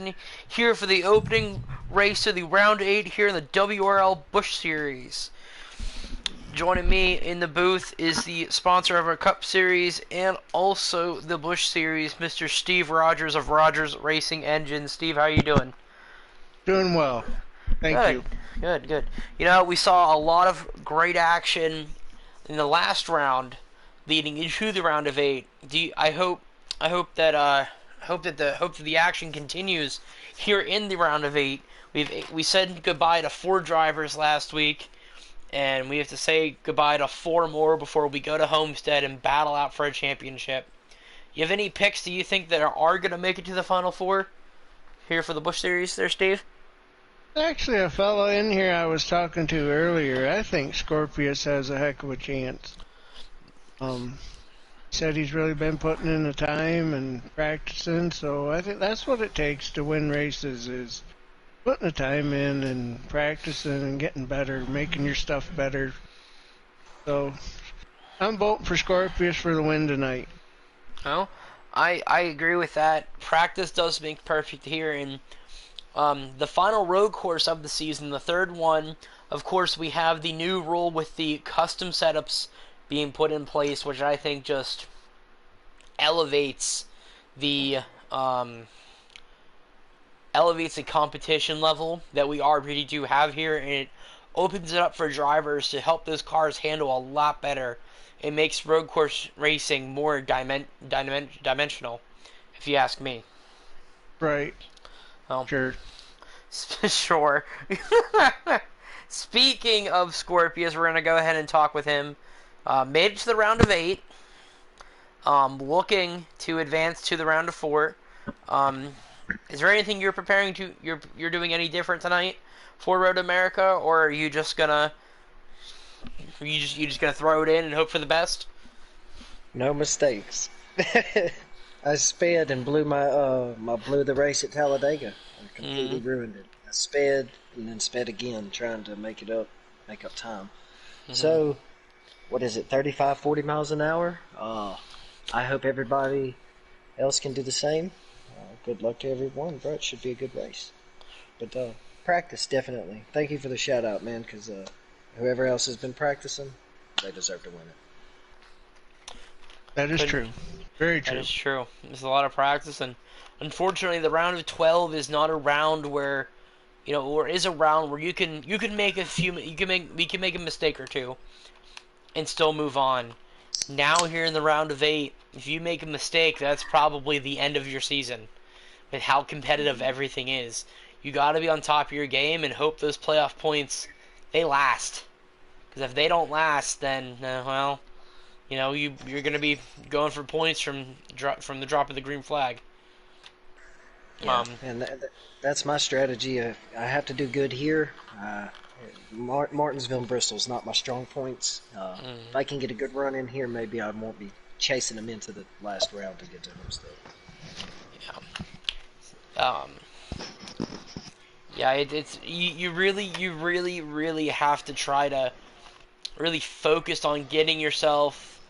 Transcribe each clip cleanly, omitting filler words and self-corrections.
Martin here for the opening race of the round 8 here in the WRL Busch Series. Joining me in the booth is the sponsor of our Cup Series and also the Busch Series, Mr. Steve Rogers of Rogers Racing Engines. Steve, how are you doing? Doing well. Thank you. Good. You know, we saw a lot of great action in the last round, leading into the round of 8. I hope that the action continues here in the round of 8. We said goodbye to 4 drivers last week, and we have to say goodbye to 4 more before we go to Homestead and battle out for a championship. You have any picks that you think that are going to make it to the Final 4 here for the Busch Series there, Steve? Actually, a fellow in here I was talking to earlier, I think Scorpius has a heck of a chance. Said he's really been putting in the time and practicing, so I think that's what it takes to win races, is putting the time in and practicing and getting better, making your stuff better. So I'm voting for Scorpius for the win tonight. Well, I agree with that. Practice does make perfect here, and the final road course of the season, the third one, of course, we have the new rule with the custom setups being put in place, which I think just elevates the competition level that we already do have here, and it opens it up for drivers to help those cars handle a lot better. It makes road course racing more dimensional, if you ask me. Right. Well, Sure. Sure. Speaking of Scorpius, we're going to go ahead and talk with him. Made it to the round of 8. Looking to advance to the round of 4. Is there anything you're preparing to you're doing any different tonight for Road America, or are you just gonna throw it in and hope for the best? No mistakes. I sped and blew blew the race at Talladega. I completely ruined it. I sped and then sped again, trying to make up time. So, what is it, 35, 40 miles an hour? I hope everybody else can do the same. Good luck to everyone, bro. It should be a good race. But practice, definitely. Thank you for the shout out, man, because whoever else has been practicing, they deserve to win it. That is true. Very true. That is true. There's a lot of practice, and unfortunately, the round of 12 is not a round where, or is a round where we can make a mistake or two, and still move on. Now here in the round of 8, if you make a mistake, that's probably the end of your season. With how competitive everything is, you got to be on top of your game and hope those playoff points they last. Because if they don't last, then you're going to be going for points from the drop of the green flag. Yeah, and that's my strategy. I have to do good here. Martinsville and Bristol's not my strong points. If I can get a good run in here, maybe I won't be chasing them into the last round to get to Homestead. It's you really have to try to really focus on getting yourself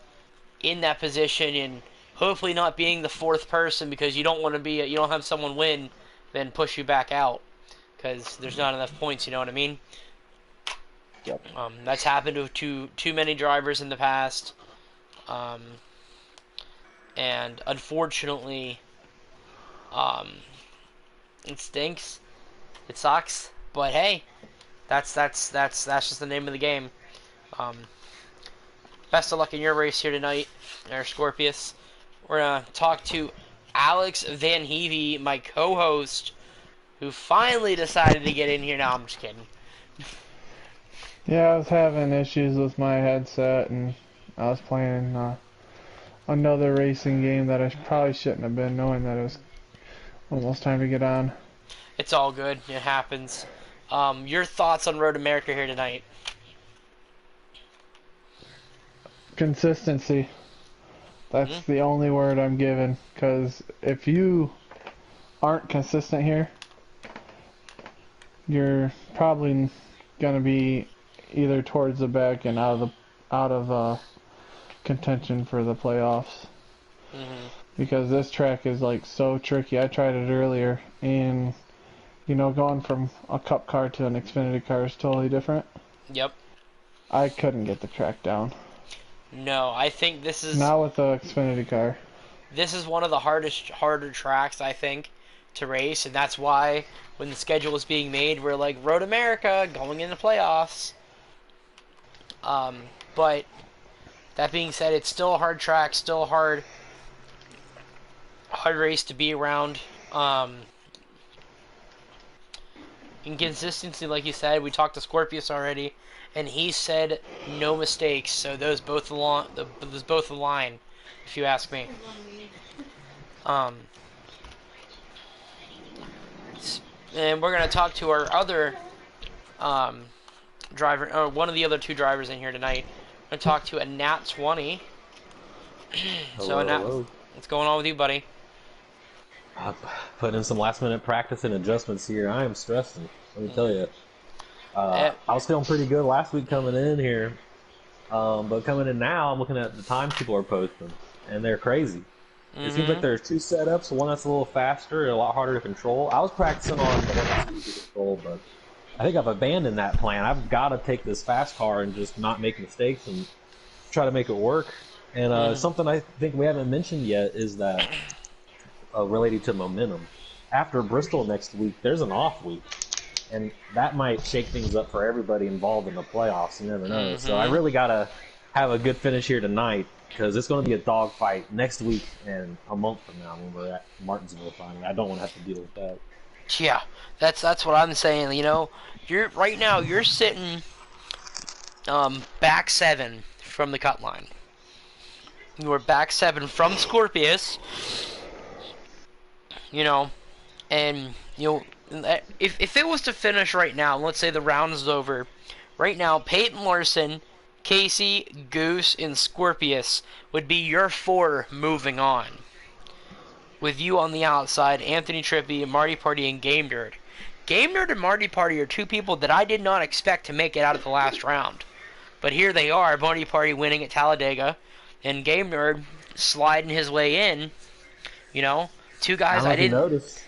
in that position and hopefully not being the 4th person, because you don't want to you don't have someone win then push you back out because there's not enough points. You know what I mean? Yep. That's happened to too many drivers in the past, and unfortunately, it stinks. It sucks, but hey, that's just the name of the game. Best of luck in your race here tonight, there, Scorpius. We're gonna talk to Alex Van Hevey, my co-host, who finally decided to get in here. Now I'm just kidding. Yeah, I was having issues with my headset, and I was playing another racing game that I probably shouldn't have been, knowing that it was almost time to get on. It's all good. It happens. Your thoughts on Road America here tonight? Consistency. That's the only word I'm given, because if you aren't consistent here, you're probably going to be either towards the back and out of contention for the playoffs. because this track is like so tricky. I tried it earlier, and going from a Cup car to an Xfinity car is totally different. Yep. I couldn't get the track down. No, I think this is Not with the Xfinity car. one of the harder tracks, I think, to race, and that's why when the schedule was being made, we're like, Road America going in the playoffs. But that being said, it's still a hard track, still a hard race to be around. Inconsistency, like you said, we talked to Scorpius already, and he said no mistakes. So those both align, if you ask me. And we're gonna talk to our other driver, or one of the other two drivers in here tonight. I'm gonna talk to a Nat 20. So Nat, hello. what's going on with you, buddy? Putting in some last minute practice and adjustments here. I am stressing, let me tell you. I was feeling pretty good last week coming in here, but coming in now, I'm looking at the times people are posting, and they're crazy. It seems like there's two setups, one that's a little faster and a lot harder to control. I was practicing on the one that's easy to control, but I think I've abandoned that plan. I've got to take this fast car and just not make mistakes and try to make it work. And something I think we haven't mentioned yet is that related to momentum. After Bristol next week, there's an off week, and that might shake things up for everybody involved in the playoffs. You never know. So I really got to have a good finish here tonight, because it's going to be a dogfight next week and a month from now when we're at Martinsville finally. I don't want to have to deal with that. Yeah, that's what I'm saying. You're right now. You're sitting back 7 from the cut line. You are back 7 from Scorpius. And if it was to finish right now, let's say the round is over, right now Peyton Larson, Casey, Goose, and Scorpius would be your 4 moving on. With you on the outside, Anthony Trippi, Marty Party, and Game Nerd. Game Nerd and Marty Party are 2 people that I did not expect to make it out of the last round. But here they are, Marty Party winning at Talladega, and Game Nerd sliding his way in. 2 guys I didn't notice.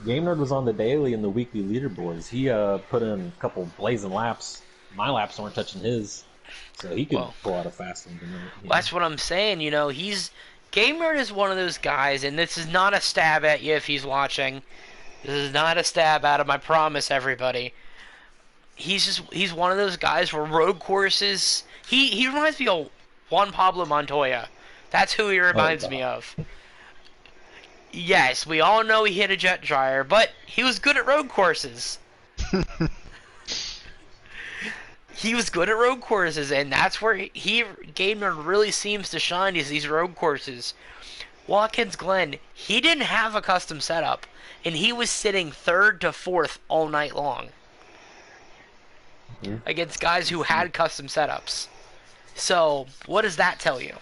Game Nerd was on the daily and the weekly leaderboards. He put in a couple blazing laps. My laps weren't touching his, so he could pull out a fast one tonight. That's what I'm saying. Game Nerd is one of those guys, and this is not a stab at you if he's watching. This is not a stab at him, I promise everybody. He's one of those guys where road courses, he reminds me of Juan Pablo Montoya. That's who he reminds me of. Yes, we all know he hit a jet dryer, but he was good at road courses. He was good at road courses, and that's where Game Nerd really seems to shine, is these road courses. Watkins Glen, he didn't have a custom setup, and he was sitting 3rd to 4th all night long against guys who had custom setups. So, what does that tell you?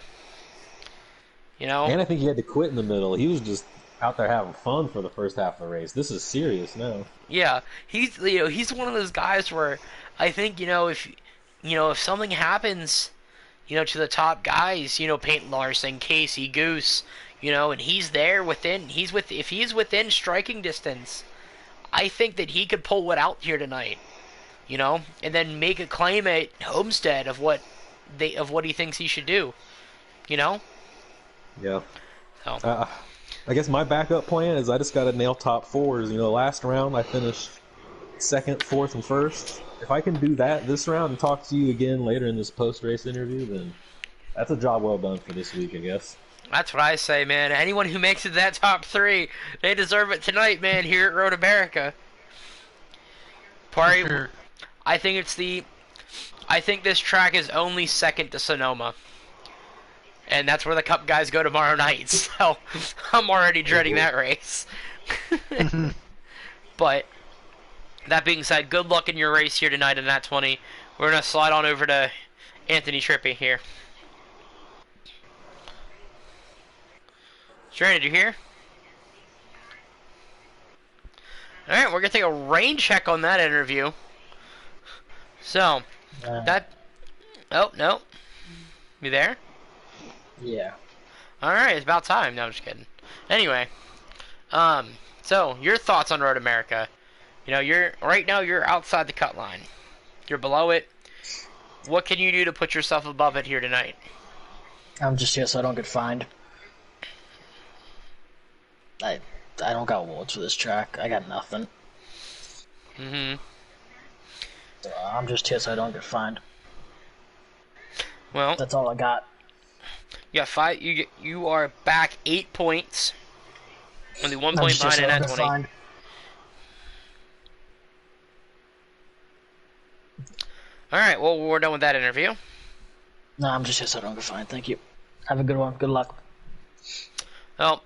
And I think he had to quit in the middle. He was just out there having fun for the first half of the race. This is serious now. Yeah, he's one of those guys where I think if something happens, to the top guys, Peyton Larson, Casey, Goose, and he's there if he's within striking distance, I think that he could pull it out here tonight, and then make a claim at Homestead of what he thinks he should do, Yeah. So. I guess my backup plan is I just got to nail top 4s. Last round I finished 2nd, 4th, and 1st. If I can do that this round and talk to you again later in this post-race interview, then that's a job well done for this week, I guess. That's what I say, man. Anyone who makes it to that top 3, they deserve it tonight, man, here at Road America. Party, sure. I think this track is only second to Sonoma. And that's where the Cup guys go tomorrow night, so I'm already dreading that race. But, that being said, good luck in your race here tonight in that 20. We're going to slide on over to Anthony Trippi here. Sure, did you hear? Alright, we're going to take a rain check on that interview. So, oh, no. You there? Yeah. Alright, it's about time. No, I'm just kidding. Anyway, so your thoughts on Road America? You know, you're outside the cut line. You're below it. What can you do to put yourself above it here tonight? I'm just here so I don't get fined. I don't got awards for this track. I got nothing. So I'm just here so I don't get fined. Well, That's all I got. you got five. You are back 8 points. Only 1 I'm point just here behind so in I don't that get 20. fined. All right. Well, we're done with that interview. No, I'm just here so I don't get fined. Thank you. Have a good one. Good luck. Well,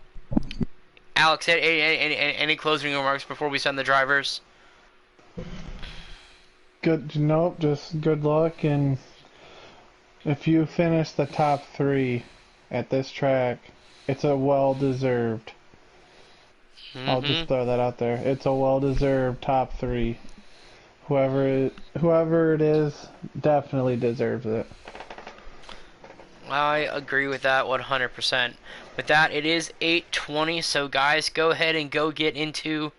Alex, any closing remarks before we send the drivers? Nope, just good luck, and if you finish the top 3 at this track, it's a well-deserved. I'll just throw that out there. It's a well-deserved top 3. Whoever it is definitely deserves it. I agree with that 100%. With that, it is 8:20, so guys, go ahead and go get into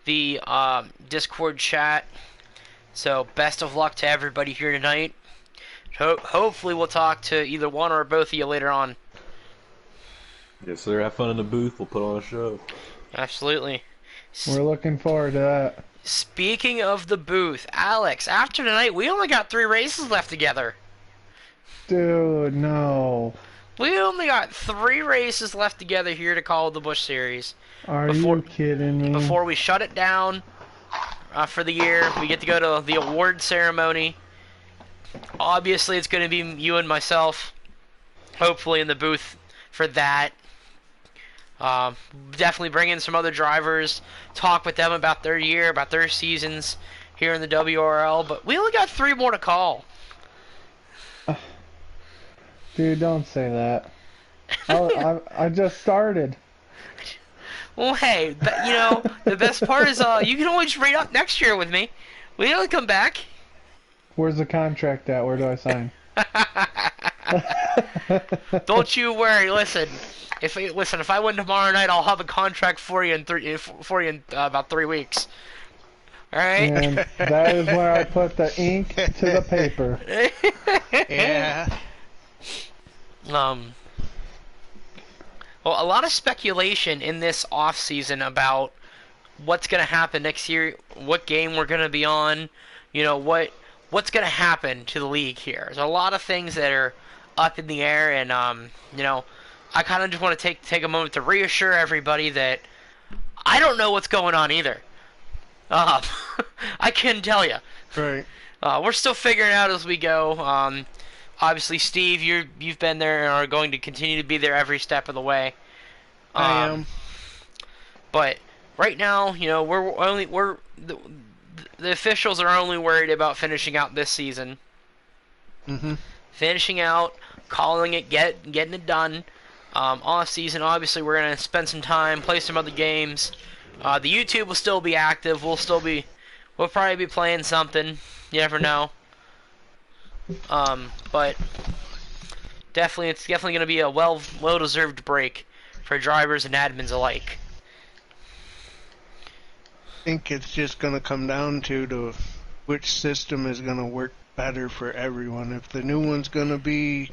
the Discord chat. So, best of luck to everybody here tonight. Hopefully we'll talk to either one or both of you later on. Yes, sir. Have fun in the booth. We'll put on a show. Absolutely. We're looking forward to that. Speaking of the booth, Alex, after tonight, we only got 3 races left together. Dude, no. We only got 3 races left together here to call the Busch Series. Are you kidding me? Before we shut it down for the year, we get to go to the award ceremony. Obviously, it's going to be you and myself, hopefully in the booth for that. Definitely bring in some other drivers, talk with them about their year, about their seasons here in the WRL. But we only got 3 more to call. Dude, don't say that. I just started. Well, hey, you know, the best part is you can always rate up next year with me. We don't come back. Where's the contract at? Where do I sign? Don't you worry. Listen, if I win tomorrow night, I'll have a contract for you in about 3 weeks. All right. And that is where I put the ink to the paper. Yeah. Well, a lot of speculation in this off season about what's going to happen next year, what game we're going to be on, you know, what's going to happen to the league here. There's a lot of things that are up in the air, and you know, I kind of just want to take a moment to reassure everybody that I don't know what's going on either. I couldn't tell you. Right. We're still figuring it out as we go. Obviously, Steve, you've been there and are going to continue to be there every step of the way. I am. But right now, you know, the officials are only worried about finishing out this season. Finishing out, calling it, getting it done. Off season, obviously, we're gonna spend some time, play some other games. The YouTube will still be active. We'll probably be playing something. You never know. But it's definitely going to be a well-deserved break for drivers and admins alike. I think it's just going to come down to which system is going to work better for everyone. If the new one's going to be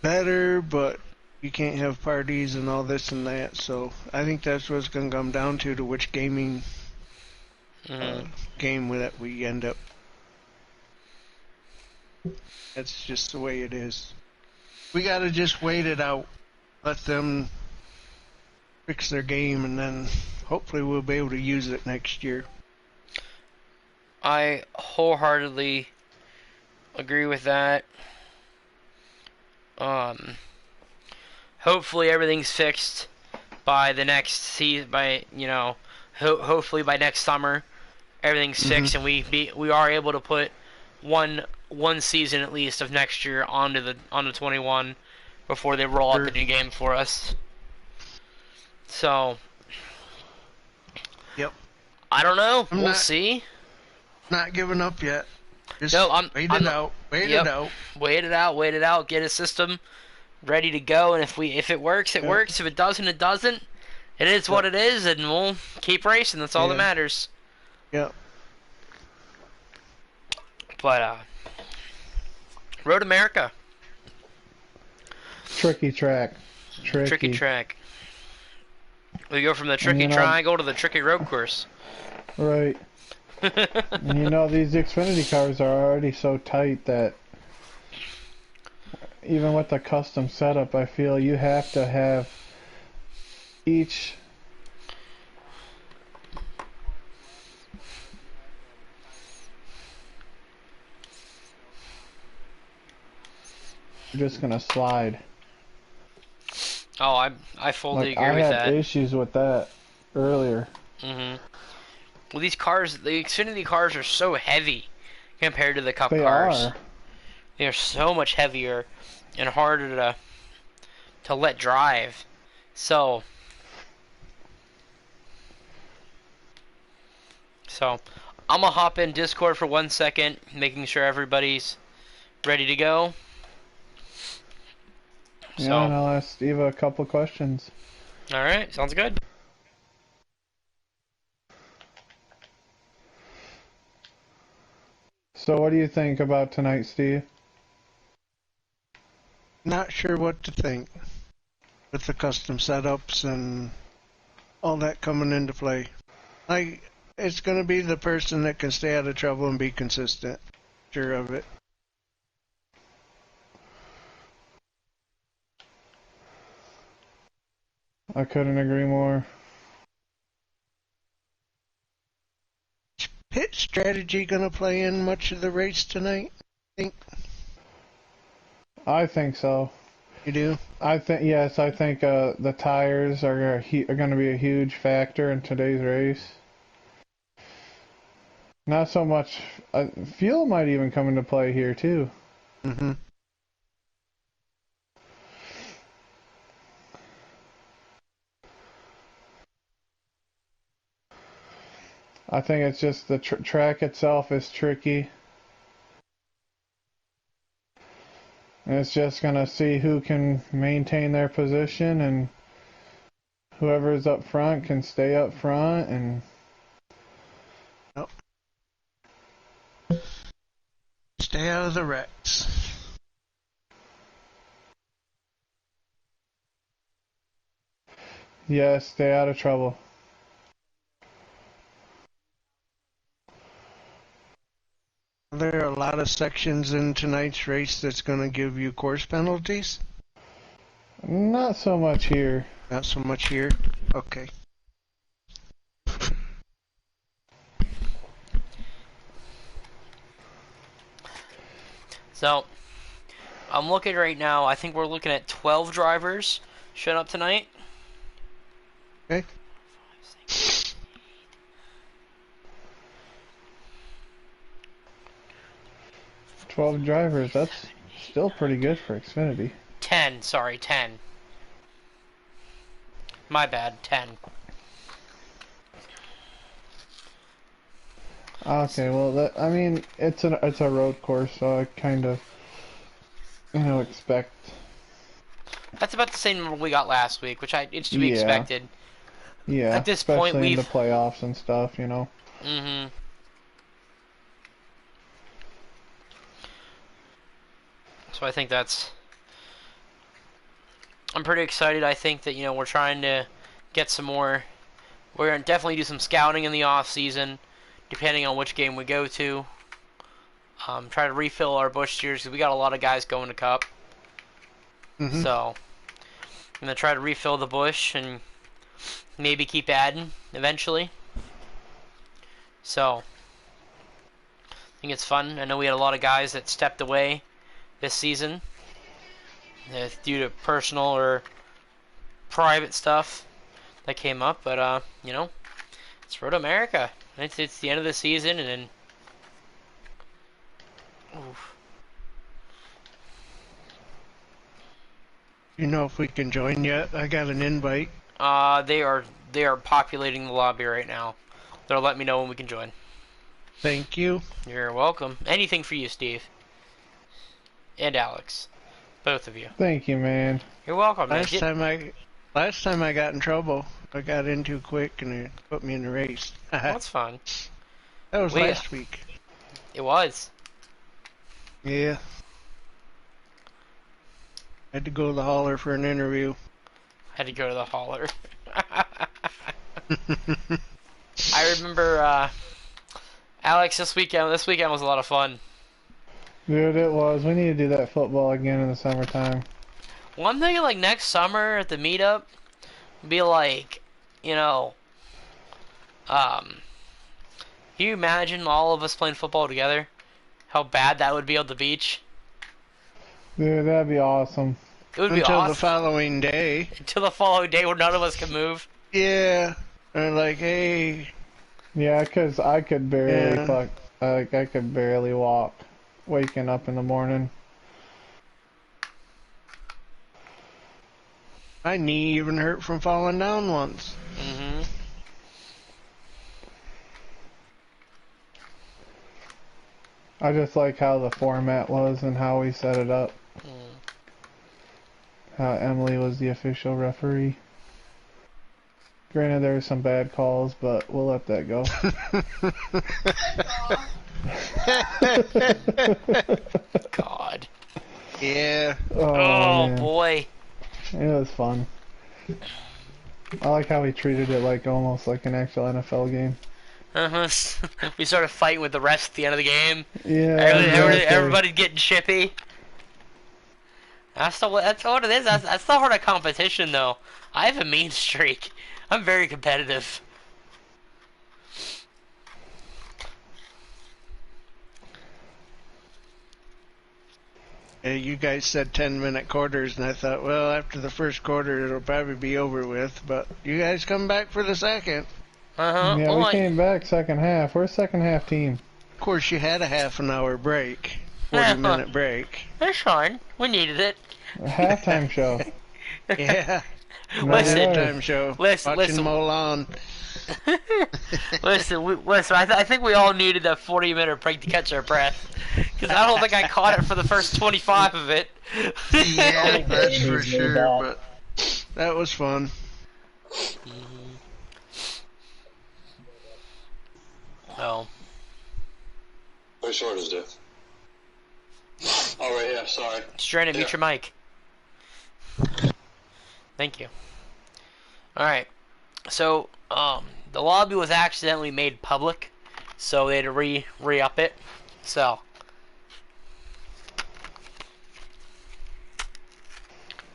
better, but you can't have parties and all this and that. So I think that's what it's going to come down to which gaming game that we end up. That's just the way it is. We got to just wait it out. Let them fix their game, and then hopefully we'll be able to use it next year. I wholeheartedly agree with that. Hopefully everything's fixed by the next season. Hopefully by next summer, everything's fixed, and we are able to put one season at least of next year onto 21 before they roll out the new game for us. So, yep. I don't know. We'll see. Not giving up yet. Just No, wait it out. Wait it out. Wait it out. Get a system ready to go. And if it works, it works. If it doesn't, it doesn't. It is what it is, and we'll keep racing. That's all that matters. Yeah. But Road America. Tricky track. Tricky track. We go from the tricky triangle to the tricky road course. Right. And you know, these Xfinity cars are already so tight that even with the custom setup, I feel you have to have each just gonna slide. Oh, I fully agree with that. I had issues with that earlier. Well, these cars, the Xfinity cars, are so heavy compared to the Cup They cars. are. They are so much heavier and harder to let drive. So I'm gonna hop in Discord for 1 second, making sure everybody's ready to go. Yeah, and I'll ask Steve a couple questions. Alright, sounds good. So what do you think about tonight, Steve? Not sure what to think with the custom setups and all that coming into play. It's going to be the person that can stay out of trouble and be consistent. Sure of it. I couldn't agree more. Is pit strategy going to play in much of the race tonight? I think so. You do? Yes, I think the tires are going to be a huge factor in today's race. Not so much. Fuel might even come into play here too. I think it's just the track itself is tricky. And it's just going to see who can maintain their position, and whoever's up front can stay up front. And stay out of the wrecks. yes, stay out of trouble. There are a lot of sections in tonight's race that's going to give you course penalties? Not so much here. Not so much here? Okay. So, I'm looking right now. I think we're looking at 12 drivers showing up tonight. Okay. 12 drivers, that's still pretty good for Xfinity. 10, sorry, 10. My bad, 10. Okay, well, I mean, it's a road course, so I kind of, expect. That's about the same number we got last week, which it's to be expected. Yeah, at this point, especially in the playoffs and stuff, So I think I'm pretty excited. I think that, we're trying to get some more. We're going to definitely do some scouting in the off season, depending on which game we go to. Try to refill our Busch tiers, because we got a lot of guys going to Cup. So I'm going to try to refill the Busch and maybe keep adding eventually. So I think it's fun. I know we had a lot of guys that stepped away this season due to personal or private stuff that came up, but it's Road America. It's the end of the season, and then You know if we can join yet? I got an invite. they are populating the lobby right now. They'll let me know when we can join. Thank you. You're welcome. Anything for you, Steve. And Alex. Both of you. Thank you, man. You're welcome, man. Last time I got in trouble, I got in too quick and it put me in the race. That's fun. That was last week. It was. Yeah. Had to go to the hauler for an interview. Had to go to the hauler. I remember, Alex, this weekend was a lot of fun. Dude, it was. We need to do that football again in the summertime. Well, I'm thinking like next summer at the meetup, be like, you know, can you imagine all of us playing football together? How bad that would be on the beach? Dude, that'd be awesome. It would be Until awesome. the following day. Until the following day where none of us can move. Yeah. And like, hey. Yeah, 'cause I could barely I could barely walk waking up in the morning. My knee even hurt from falling down once. Mm-hmm. I just like how the format was and how we set it up. How Emily was the official referee. Granted, there were some bad calls, but we'll let that go. God. Yeah. Oh man. boy. It was fun. I like how he treated it like almost like an actual NFL game. We started fighting with the rest at the end of the game. Yeah. Everybody getting chippy. That's what it is. That's the heart of competition, though. I have a mean streak. I'm very competitive. You guys said 10-minute quarters, and I thought, well, after the first quarter, it'll probably be over with. But you guys come back for the second. Yeah, we came back second half. We're a second half team. Of course, you had a half an hour break. 40-minute break. That's fine. We needed it. A halftime show. Yeah. Listen, halftime show. Watching Mulan. Listen. I think we all needed that 40-minute break to catch our breath, because I don't think I caught it for the first 25 of it. Yeah, that's for sure. But that was fun. Oh. Which one is this? Oh, right here, sorry. Stranded, mute your mic. Thank you. Alright. So, the lobby was accidentally made public, so they had to re-up it. So.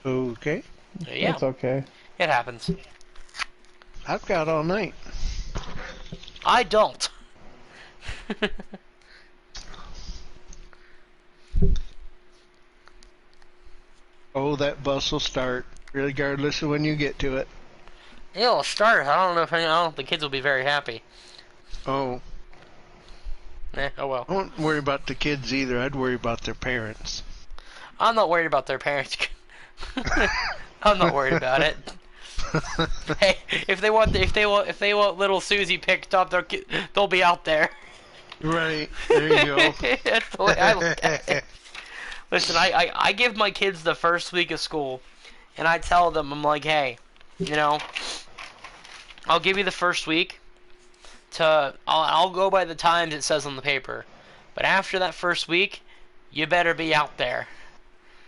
Okay. Yeah. That's okay. It happens. I've got all night. I don't. Oh, that bus will start, regardless of when you get to it. It'll start. I don't know if the kids will be very happy. Oh. Oh well. I don't worry about the kids either. I'd worry about their parents. I'm not worried about their parents. I'm not worried about it. Hey, if they want little Susie picked up, they'll be out there. Right. There you go. That's the way I look at it. Listen, I give my kids the first week of school, and I tell them, I'm like, hey, you know, I'll give you the first week. I'll go by the times it says on the paper, but after that first week, you better be out there.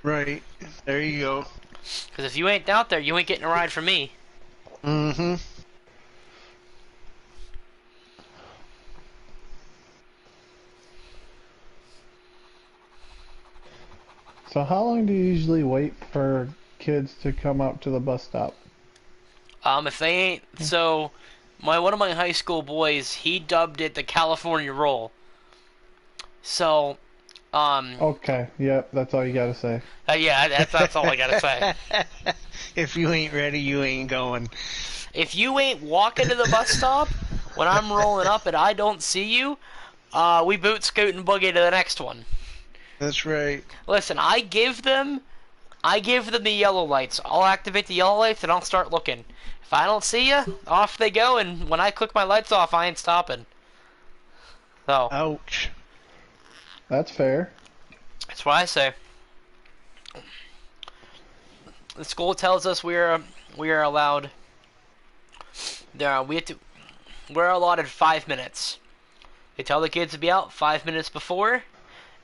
Right. There you go. Because if you ain't out there, you ain't getting a ride from me. Mm-hmm. So how long do you usually wait for kids to come up to the bus stop? If they ain't, so one of my high school boys, he dubbed it the California Roll. So, Okay, yep, that's all you gotta say. yeah, that's all I gotta say. If you ain't ready, you ain't going. If you ain't walking to the bus stop when I'm rolling up and I don't see you, we boot, scoot, and boogie to the next one. That's right. Listen, I give them the yellow lights. I'll activate the yellow lights and I'll start looking. If I don't see you, off they go, and when I click my lights off, I ain't stopping. So. Ouch. That's fair. That's what I say. the school tells us we are allowed. We're allotted 5 minutes. They tell the kids to be out 5 minutes before,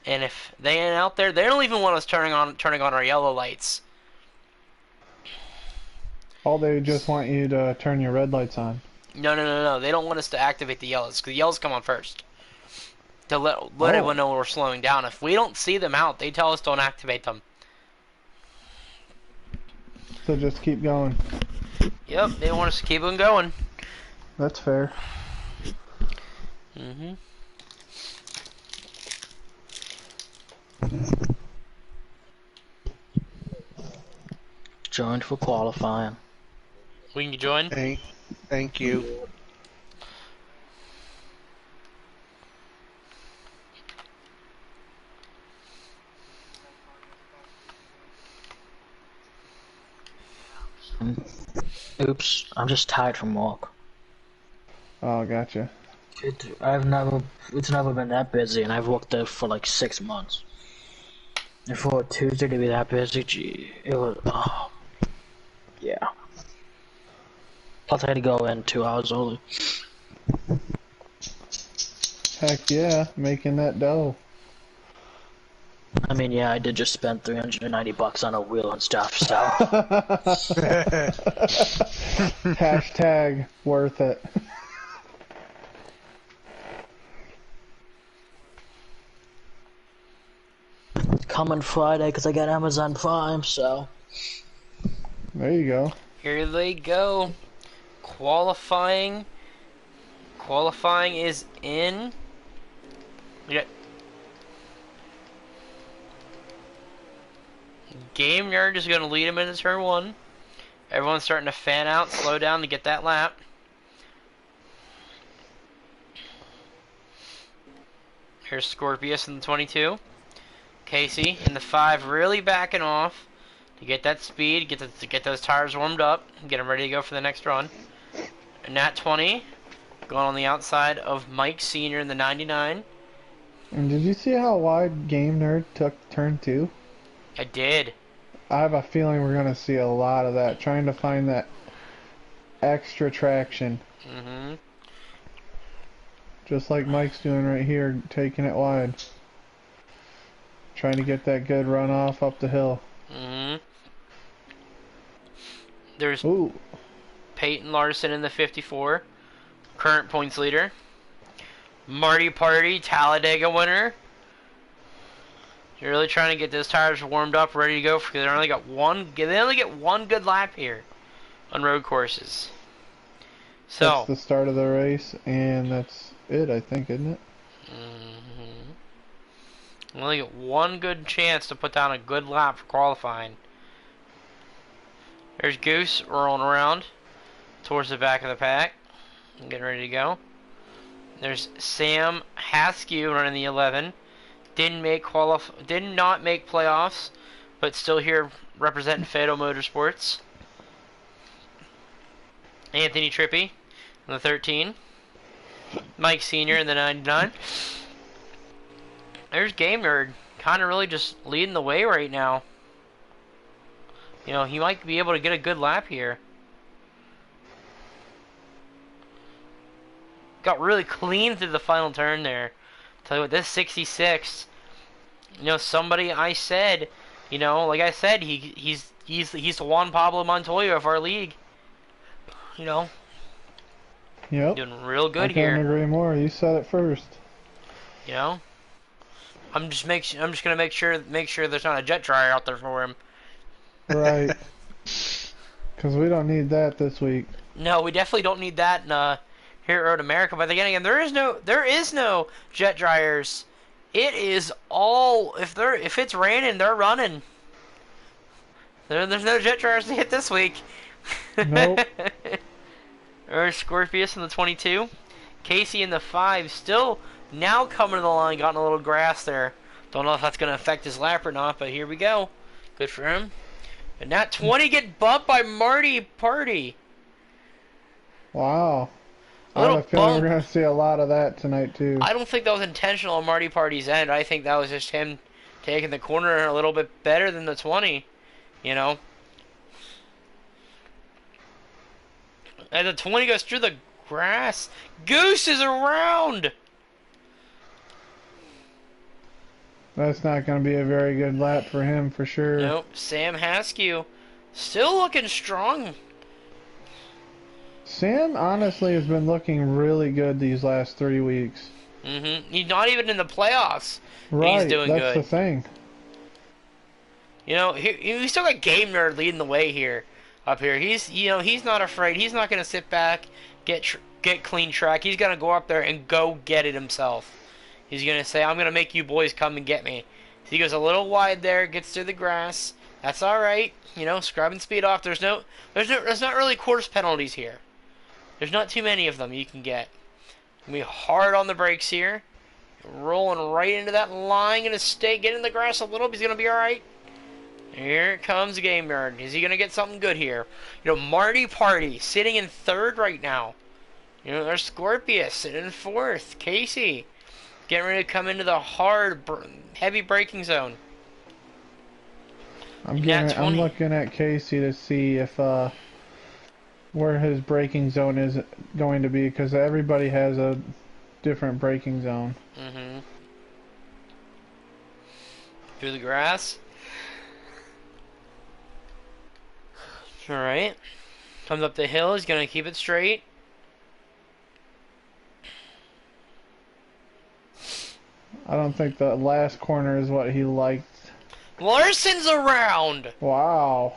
and if they ain't out there, they don't even want us turning on our yellow lights. Oh, they just want you to turn your red lights on. No. They don't want us to activate the yellows, because the yellows come on first. To let everyone know we're slowing down. If we don't see them out, they tell us don't activate them. So just keep going. Yep, they want us to keep on going. That's fair. Joined for qualifying. We can join? Thank you. Oops, I'm just tired from work. Oh, gotcha. It's never been that busy, and I've worked there for like 6 months. And for Tuesday to be that busy, gee, it was, yeah. Plus I had to go in 2 hours early. Heck yeah, making that dough. I mean, yeah, I did just spend $390 on a wheel and stuff, so. Hashtag worth it. Coming Friday because I got Amazon Prime, so. There you go. Here they go. Qualifying is in. Yeah. Game Nerd is going to lead him into turn 1. Everyone's starting to fan out, slow down to get that lap. Here's Scorpius in the 22. Casey in the 5 really backing off to get that speed, to get those tires warmed up, get them ready to go for the next run. And Nat 20 going on the outside of Mike Sr. in the 99. And did you see how wide Game Nerd took turn 2? I did. I have a feeling we're going to see a lot of that, trying to find that extra traction. Just like Mike's doing right here, taking it wide. Trying to get that good runoff up the hill. There's Peyton Larson in the 54, current points leader. Marty Party, Talladega winner. You're really trying to get those tires warmed up, ready to go, because they only get one good lap here on road courses. So that's the start of the race, and that's it, I think, isn't it? You only get one good chance to put down a good lap for qualifying. There's Goose rolling around towards the back of the pack, getting ready to go. There's Sam Haskew running the 11. Did not make playoffs, but still here representing Fado Motorsports. Anthony Trippi in the 13. Mike Sr. in the 99. There's Game Nerd, kind of really just leading the way right now. You know, he might be able to get a good lap here. Got really clean through the final turn there. Tell you what, this 66, you know, somebody I said, you know, like I said, he's the Juan Pablo Montoya of our league. You know. Yep. Doing real good here. I can't agree more. You said it first. You know. I'm just gonna make sure there's not a jet dryer out there for him. Right. Because we don't need that this week. No, we definitely don't need that here at Road America. But again, there is no jet dryers. It is all if it's raining, they're running. There's no jet dryers to hit this week. Nope. There's Scorpius in the 22. Casey in the 5, still now coming to the line, gotten a little grass there. Don't know if that's going to affect his lap or not, but here we go. Good for him. And that 20 get bumped by Marty Party. Wow. I have a feeling we're going to see a lot of that tonight, too. I don't think that was intentional on Marty Party's end. I think that was just him taking the corner a little bit better than the 20, you know. As the 20 goes through the grass. Goose is around! That's not going to be a very good lap for him for sure. Nope. Sam Haskew still looking strong. Sam honestly has been looking really good these last 3 weeks. He's not even in the playoffs. Right, He's doing that's good. the thing. You know, he still got Game Nerd leading the way here, up here. He's not afraid. He's not gonna sit back, get clean track. He's gonna go up there and go get it himself. He's gonna say, "I'm gonna make you boys come and get me." So he goes a little wide there, gets through the grass. That's all right. You know, scrubbing speed off. There's not really course penalties here. There's not too many of them you can get. Gonna be hard on the brakes here. Rolling right into that line. Gonna get in the grass a little, but he's gonna be all right. Here comes Game Nerd. Is he going to get something good here? You know, Marty Party sitting in third right now. You know, there's Scorpius sitting in fourth. Casey getting ready to come into the hard, heavy braking zone. I'm looking at Casey to see if where his braking zone is going to be, because everybody has a different braking zone. Through the grass. Alright. Comes up the hill. He's going to keep it straight. I don't think the last corner is what he liked. Larson's around! Wow.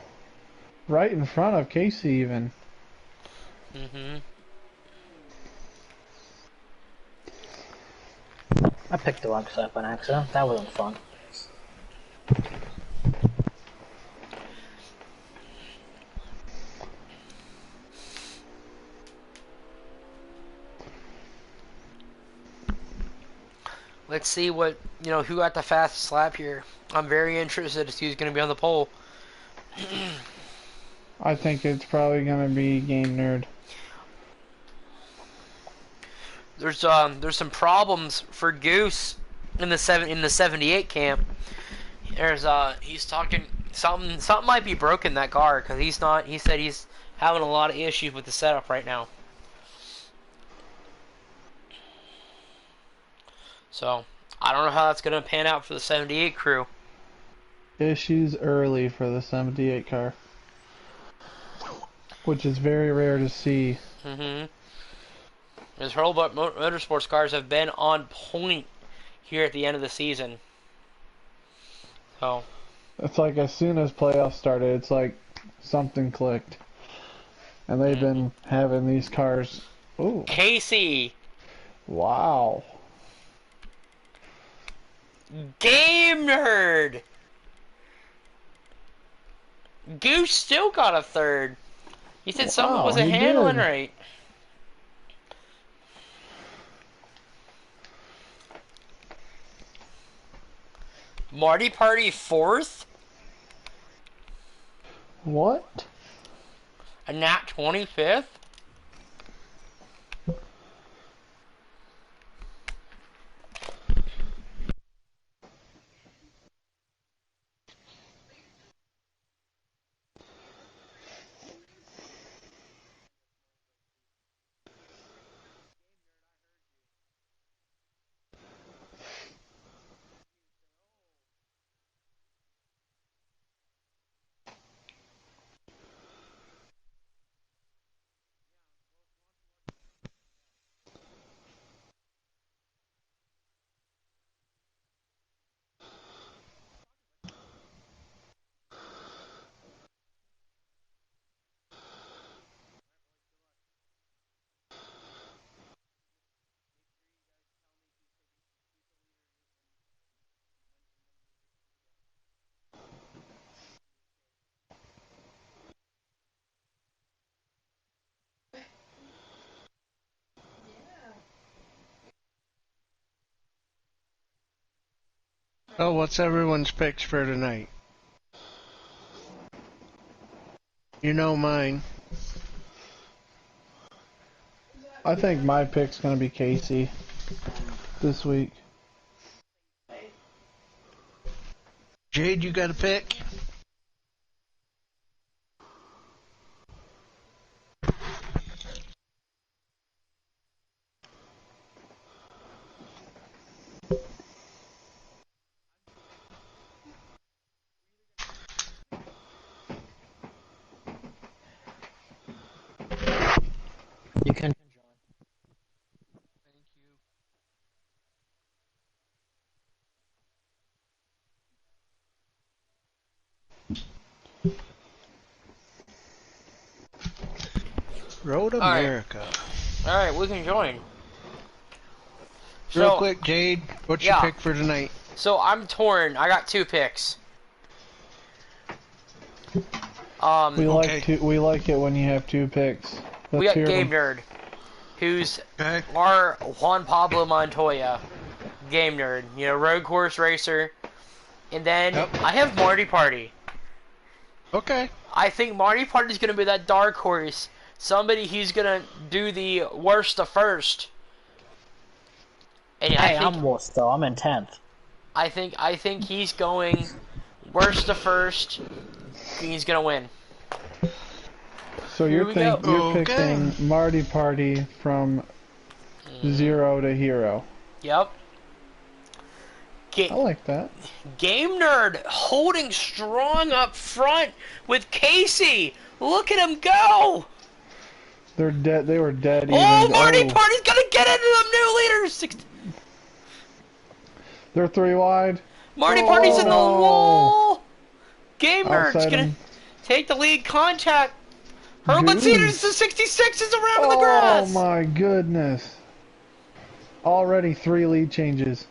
Right in front of Casey even. I picked the wrong set on accident. That wasn't fun. Let's see who got the fastest lap here. I'm very interested to see who's going to be on the pole. I think it's probably going to be Game Nerd. There's some problems for Goose in the 78 camp. He's talking something might be broken in that car, because he said he's having a lot of issues with the setup right now. So, I don't know how that's going to pan out for the 78 crew. Issues early for the 78 car, which is very rare to see. His Hurlbutt Motorsports cars have been on point here at the end of the season. So, it's like as soon as playoffs started, it's like something clicked. And they've been having these cars. Ooh. Casey! Wow. Game Nerd! Goose still got a third. He said something wasn't handling right. Marty Party fourth? What? A Nat 25th? Oh, what's everyone's picks for tonight? You know mine. I think my pick's going to be Casey this week. Jade, you got a pick? Road All right. America. All right, we can join. Real So, quick, Jade, what's yeah. your pick for tonight? So I'm torn. I got 2 picks. We Okay. like it when you have 2 picks. We Let's got hear Game them. Nerd, who's Okay. our Juan Pablo Montoya. Game Nerd, you know, road course racer. And then Yep. I have Marty Party. Okay. I think Marty Party's gonna be that dark horse. Somebody who's gonna do the worst to first. And Hey, I'm worst though. I'm in 10th. I think he's going worst to first. He's gonna win. So Here you're we go. Okay. picking Marty Party from 0 to hero. Yep. I like that. Game Nerd holding strong up front with Casey. Look at him go! They're dead. They were dead. Oh, even. Marty Party's gonna get into them new leaders. They're 3 wide. Marty Party's in the wall. Game Nerd's Outside gonna him. take the lead contact. Herman Dude. Cedars to 66 is around in the grass. Oh my goodness! Already 3 lead changes.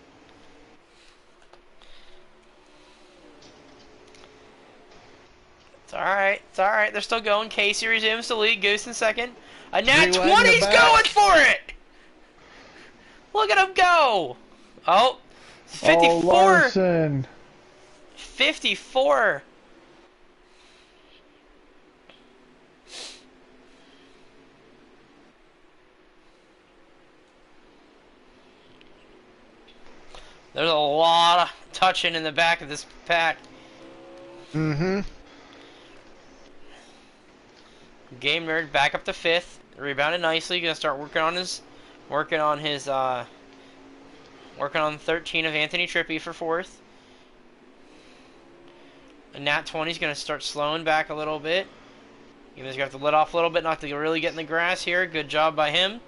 It's alright. It's alright. They're still going. Casey resumes the lead. Goose in second. A nat 3 wide in the 20's back. going for it. Look at him go. Oh, 54. Oh, Larson. 54. There's a lot of touching in the back of this pack. Mm-hmm. Game Nerd back up to 5th. Rebounded nicely. Gonna start working on 13 of Anthony Trippi for 4th. And Nat 20's gonna start slowing back a little bit. He's gonna have to let off a little bit, not to really get in the grass here. Good job by him.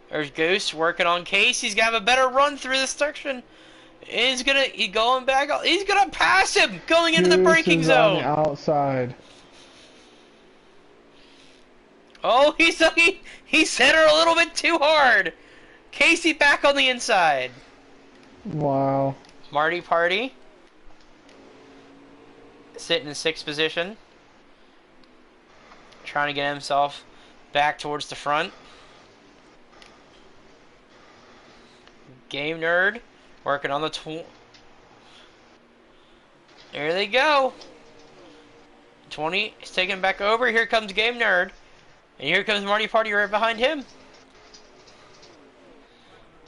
There's Goose working on Case. He's gonna have a better run through this section. He's going back. He's gonna pass him going into the Goose braking is zone. on the outside. Oh, he set her a little bit too hard. Casey back on the inside. Wow. Marty Party sitting in 6th position, trying to get himself back towards the front. Game Nerd working on the there they go. 20 is taking back over. Here comes Game Nerd. And here comes Marty Party right behind him.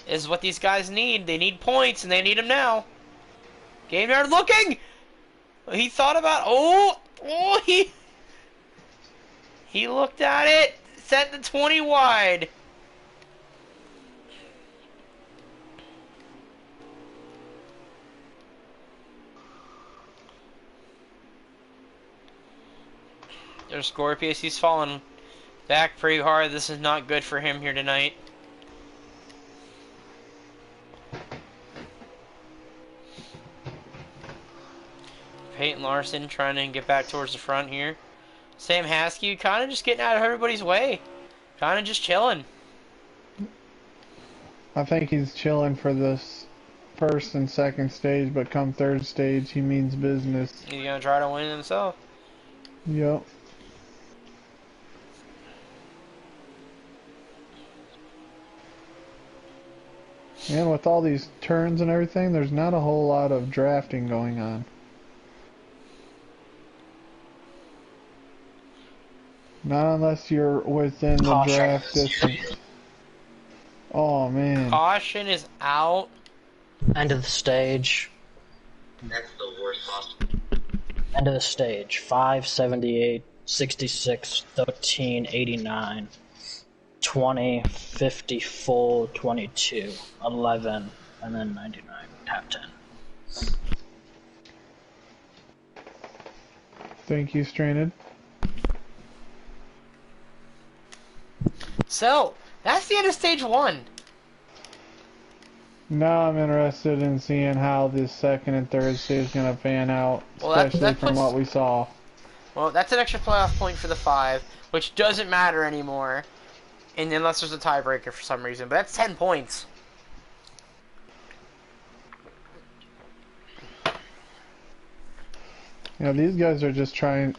This is what these guys need. They need points, and they need them now. Game Nerd looking! He thought about... He looked at it. Set the 20 wide. There's Scorpius. He's fallen back pretty hard. This is not good for him here tonight. Peyton Larson trying to get back towards the front here. Sam Haskell kind of just getting out of everybody's way. Kind of just chilling. I think he's chilling for this 1st and 2nd stage, but come 3rd stage, he means business. He's going to try to win himself. Yep. And with all these turns and everything, there's not a whole lot of drafting going on. Not unless you're within the Caution. draft distance. Oh man. Caution is out. End of the stage. That's the worst possible. End of the stage. 578, 66, 13, 89, 20, 54, 22, 11, and then 99. Top 10. Thank you, Stranded. So, that's the end of stage 1. Now I'm interested in seeing how this 2nd and 3rd stage is going to pan out, Well, that especially from puts- what we saw. Well, that's an extra playoff point for the 5, which doesn't matter anymore, and unless there's a tiebreaker for some reason. But that's 10 points. You know, these guys are just trying.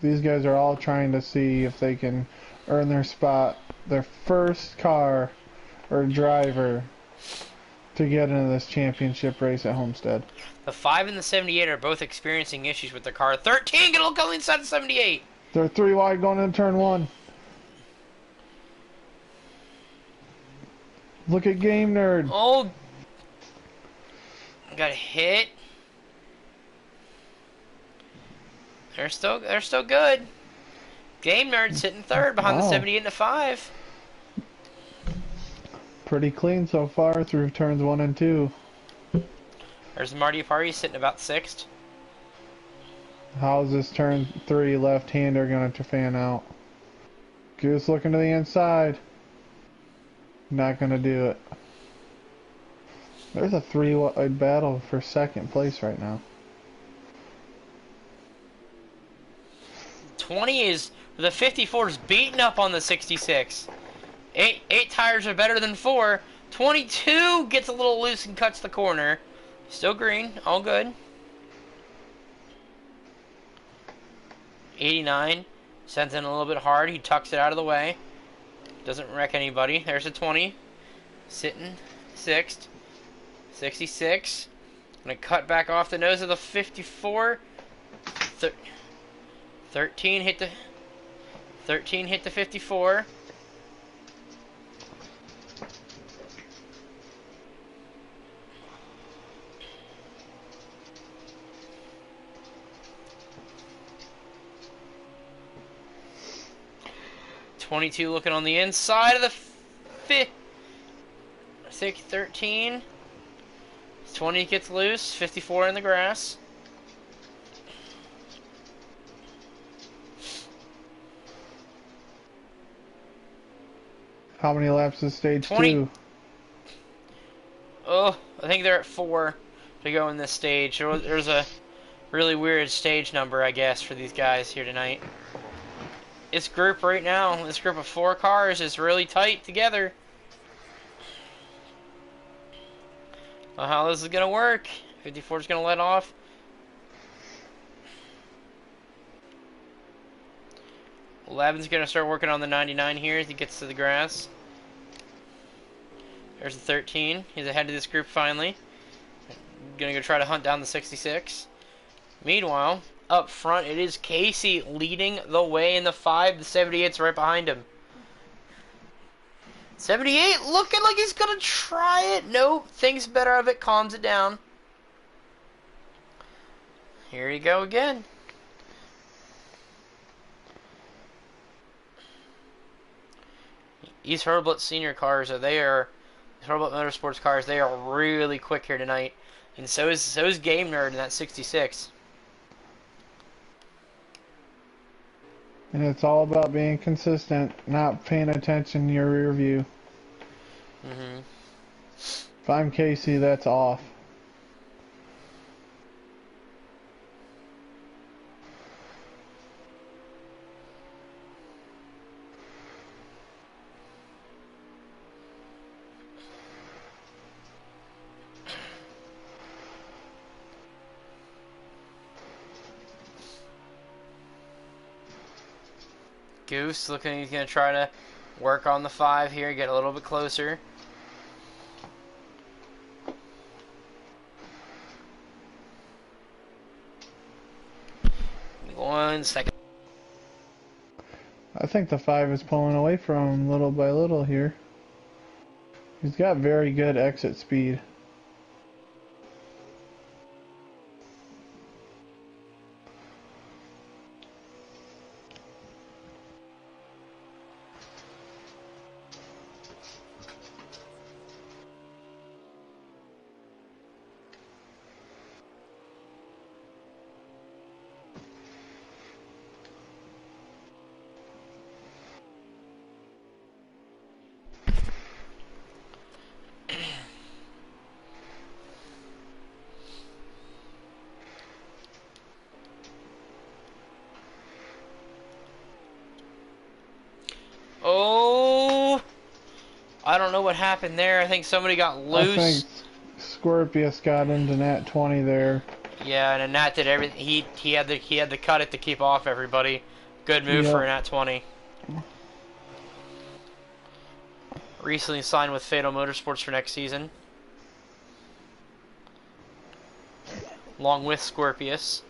These guys are all trying to see if they can earn their spot, their first car or driver to get into this championship race at Homestead. The 5 and the 78 are both experiencing issues with their car. 13 gonna go inside the 78. They're 3 wide going into turn 1. Look at Game Nerd. Oh, got hit. They're still good. Game Nerd sitting third behind the 78 and the 5. Pretty clean so far through turns 1 and 2. There's Marty Party sitting about 6th. How's this turn 3 left-hander going to fan out? Goose looking to the inside. Not going to do it. There's a 3-wide battle for second place right now. 20 is the 54 is beating up on the 66. Eight tires are better than 4. 22 gets a little loose and cuts the corner. Still green, all good. 89 sends in a little bit hard. He tucks it out of the way. Doesn't wreck anybody. There's a 20 sitting 6th. 66 gonna cut back off the nose of the 54. 13 hit the 54. .22 looking on the inside of the 13. 20 gets loose. 54 in the grass. How many laps is stage 20. 2? Oh, I think they're at 4 to go in this stage. There's a really weird stage number, I guess, for these guys here tonight. This group right now, this group of 4 cars is really tight together. Well, how this is going to work. 54 is going to let off. Levin's going to start working on the 99 here as he gets to the grass. There's the 13. He's ahead of this group finally. Going to go try to hunt down the 66. Meanwhile, up front, it is Casey leading the way in the 5. The 78's right behind him. 78 looking like he's going to try it. Nope, thinks better of it, calms it down. Here you go again. These Hurlbut Senior cars, Hurlbut Motorsports cars, they are really quick here tonight. And so is Game Nerd in that 66. And it's all about being consistent, not paying attention to your rear view. If I'm Casey, that's off. Goose looking, he's going to try to work on the 5 here, get a little bit closer. One second. I think the 5 is pulling away from him little by little here. He's got very good exit speed. what happened there. I think somebody got I think loose. Scorpius got into Nat 20 there. Yeah, and Nat did everything. He had to cut it to keep off everybody. Good move for a Yep. Nat 20. Recently signed with Fatal Motorsports for next season, along with Scorpius,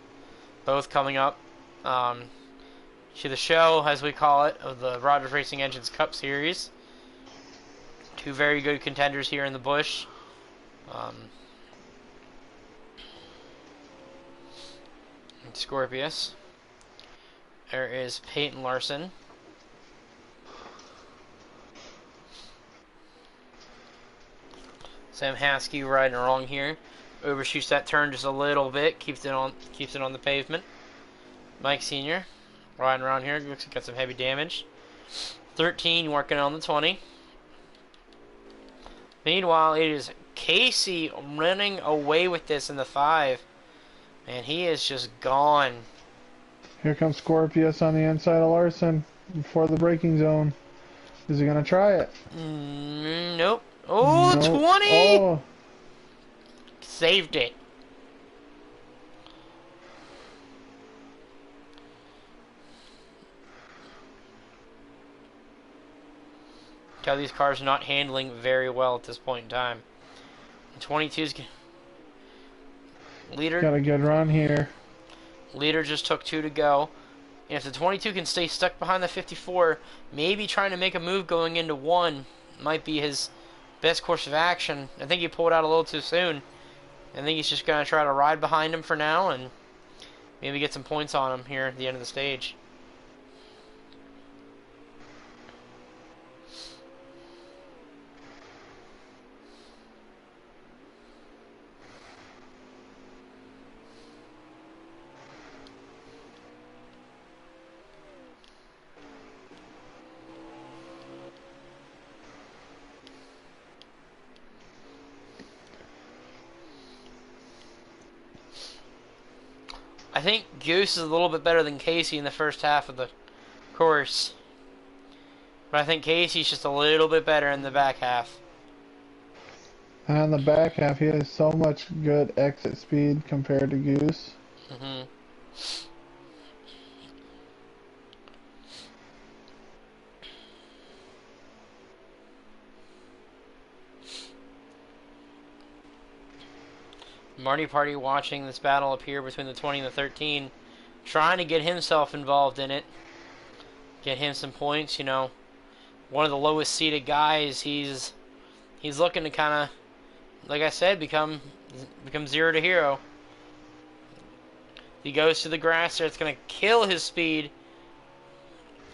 both coming up to the show, as we call it, of the Rogers Racing Engines Cup Series. Two very good contenders here in the Busch. Scorpius. There is Peyton Larson. Sam Haskey riding along here. Overshoots that turn just a little bit. Keeps it on the pavement. Mike Sr. riding around here. Looks like got some heavy damage. 13 working on the 20. Meanwhile, it is Casey running away with this in the 5. Man, he is just gone. Here comes Scorpius on the inside of Larson before the braking zone. Is he going to try it? Nope. Oh, Nope. 20! Oh, Saved it. Tell these cars are not handling very well at this point in time. 22's leader. got a good run here. Leader just took 2 to go. And if the 22 can stay stuck behind the 54, maybe trying to make a move going into 1 might be his best course of action. I think he pulled out a little too soon. I think he's just going to try to ride behind him for now and maybe get some points on him here at the end of the stage. I think Goose is a little bit better than Casey in the first half of the course. But I think Casey's just a little bit better in the back half. And on the back half, he has so much good exit speed compared to Goose. Mm-hmm. Marty Party watching this battle appear between the 20 and the 13, trying to get himself involved in it, get him some points. You know, one of the lowest seeded guys. He's looking to kind of, like I said, become 0 to hero. He goes to the grass there. It's gonna kill his speed,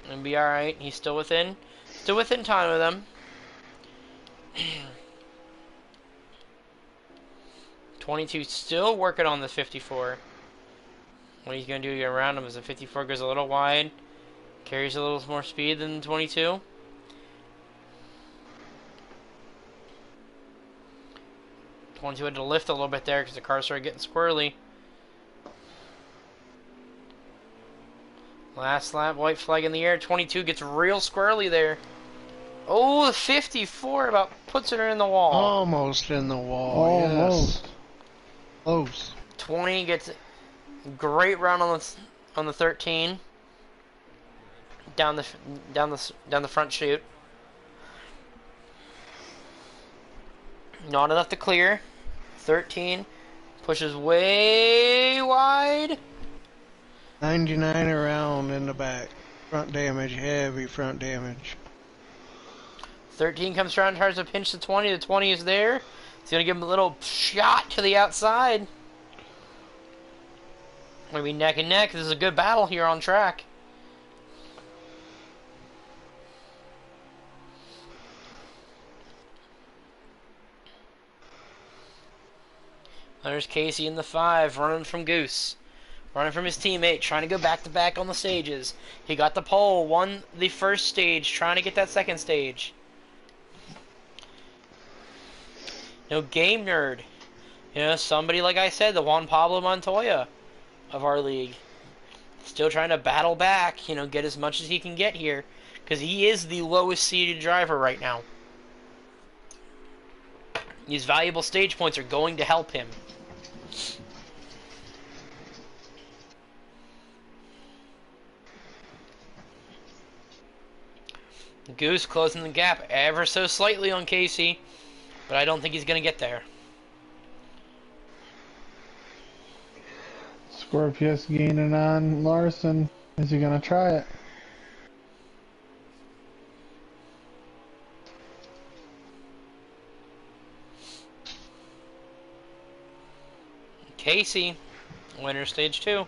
and be all right. He's still within time of them. 22 still working on the 54. What he's going to do around him is the 54 goes a little wide. Carries a little more speed than the 22. Had to lift a little bit there because the car started getting squirrely. Last lap, white flag in the air. 22 gets real squirrely there. Oh, the 54 about puts it in the wall. Almost in the wall. Almost. Yes. Close. 20 gets a great run on the 13 down the front chute. Not enough to clear. 13 pushes way wide. 99 around in the back. Front damage, heavy front damage. 13 comes around and tries to pinch the 20. The 20 is there. He's going to give him a little shot to the outside. Going to be neck and neck. This is a good battle here on track. There's Casey in the 5, running from Goose. Running from his teammate, trying to go back-to-back on the stages. He got the pole, won the first stage, trying to get that second stage. No Game Nerd. You know, somebody, like I said, the Juan Pablo Montoya of our league. Still trying to battle back, you know, get as much as he can get here. Because he is the lowest seeded driver right now. These valuable stage points are going to help him. Goose closing the gap ever so slightly on Casey, but I don't think he's going to get there. Scorpius gaining on Larson. Is he gonna try it? Casey, winner stage 2.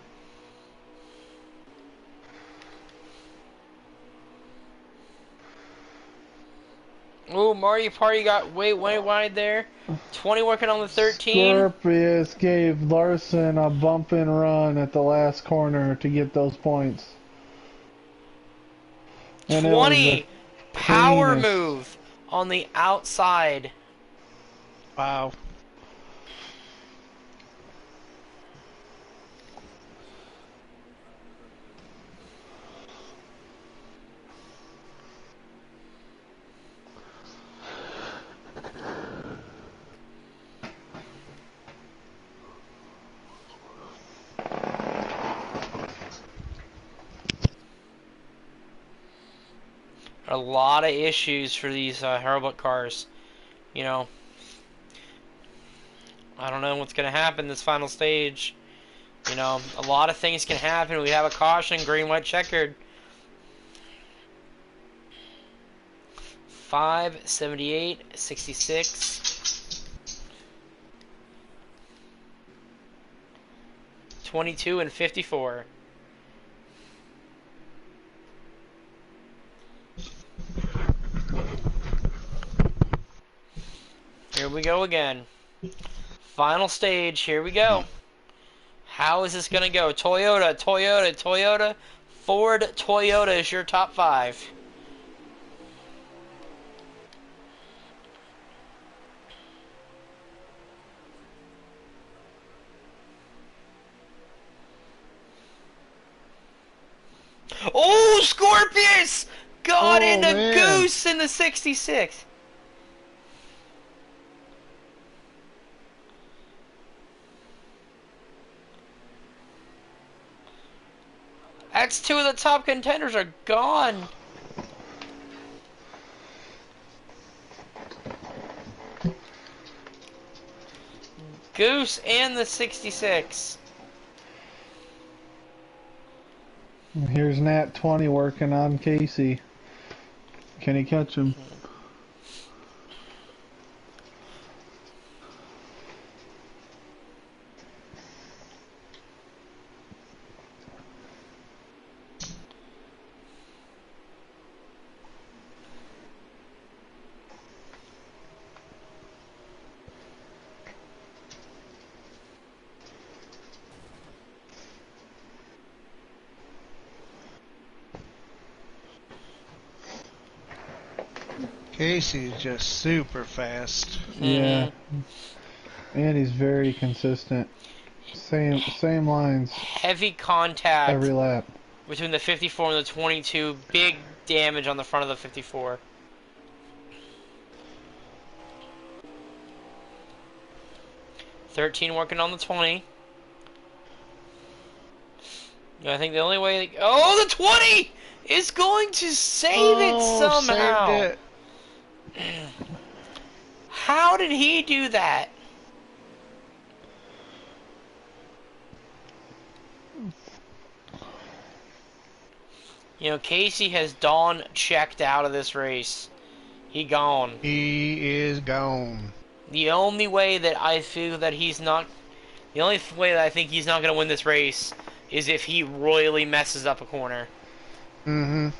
Ooh, Mario Party got way wide there. 20 working on the 13. Scorpius gave Larson a bump and run at the last corner to get those points. And 20 power cleanest. move on the outside. Wow. A lot of issues for these Hurlbut cars. You know, I don't know what's going to happen this final stage. You know, a lot of things can happen. We have a caution, green, white, checkered. 5, 78, 66, 22, and 54. Here we go again. Final stage, here we go. How is this going to go? Toyota, Toyota, Toyota. Ford, Toyota is your top 5. Oh, Scorpius! Got into man. Goose in the 66. That's 2 of the top contenders are gone. Goose and the 66. Here's Nat 20 working on Casey. Can he catch him? Casey's just super fast. Yeah. And he's very consistent. Same lines Heavy contact every lap. between the 54 and the 22. Big damage on the front of the 54. $13 working on the 20. I think the only way... Oh, the 20 is going to save it somehow. Saved it. How did he do that? You know, Casey has Dawn checked out of this race. He gone. He is gone. The only way that I feel that he's not... The only way that I think he's not going to win this race is if he royally messes up a corner. Mm-hmm.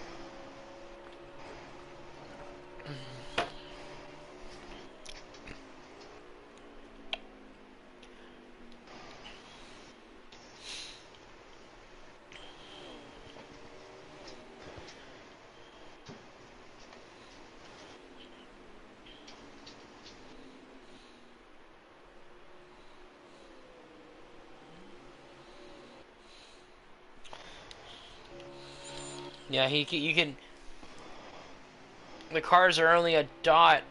Yeah, you can... The cars are only a dot.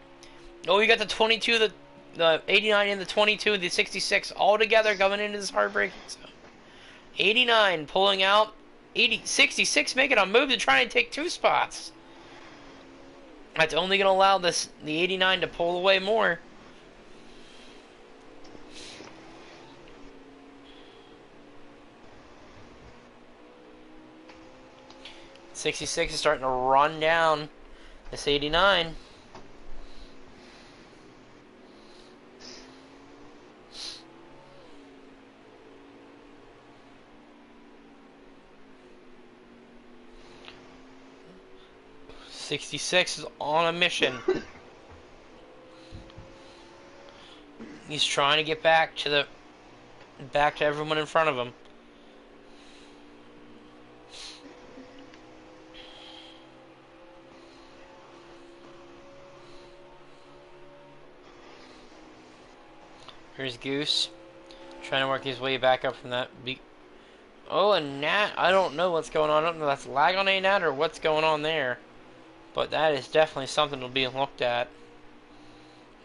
Oh, you got the 22, the 89 and the 22 and the 66 all together going into this heartbreaking zone. 89 pulling out. 66 making a move to try and take 2 spots. That's only going to allow the 89 to pull away more. '66 is starting to run down this 89. '66 is on a mission. He's trying to get back to everyone in front of him. Here's Goose, trying to work his way back up from that. Oh, and Nat, I don't know what's going on. I don't know if that's lag on a Nat or what's going on there. But that is definitely something to be looked at.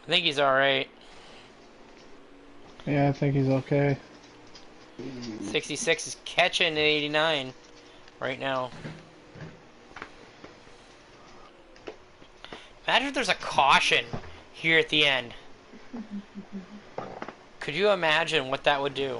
I think he's alright. Yeah, I think he's okay. 66 is catching 89 right now. Imagine if there's a caution here at the end. Could you imagine what that would do?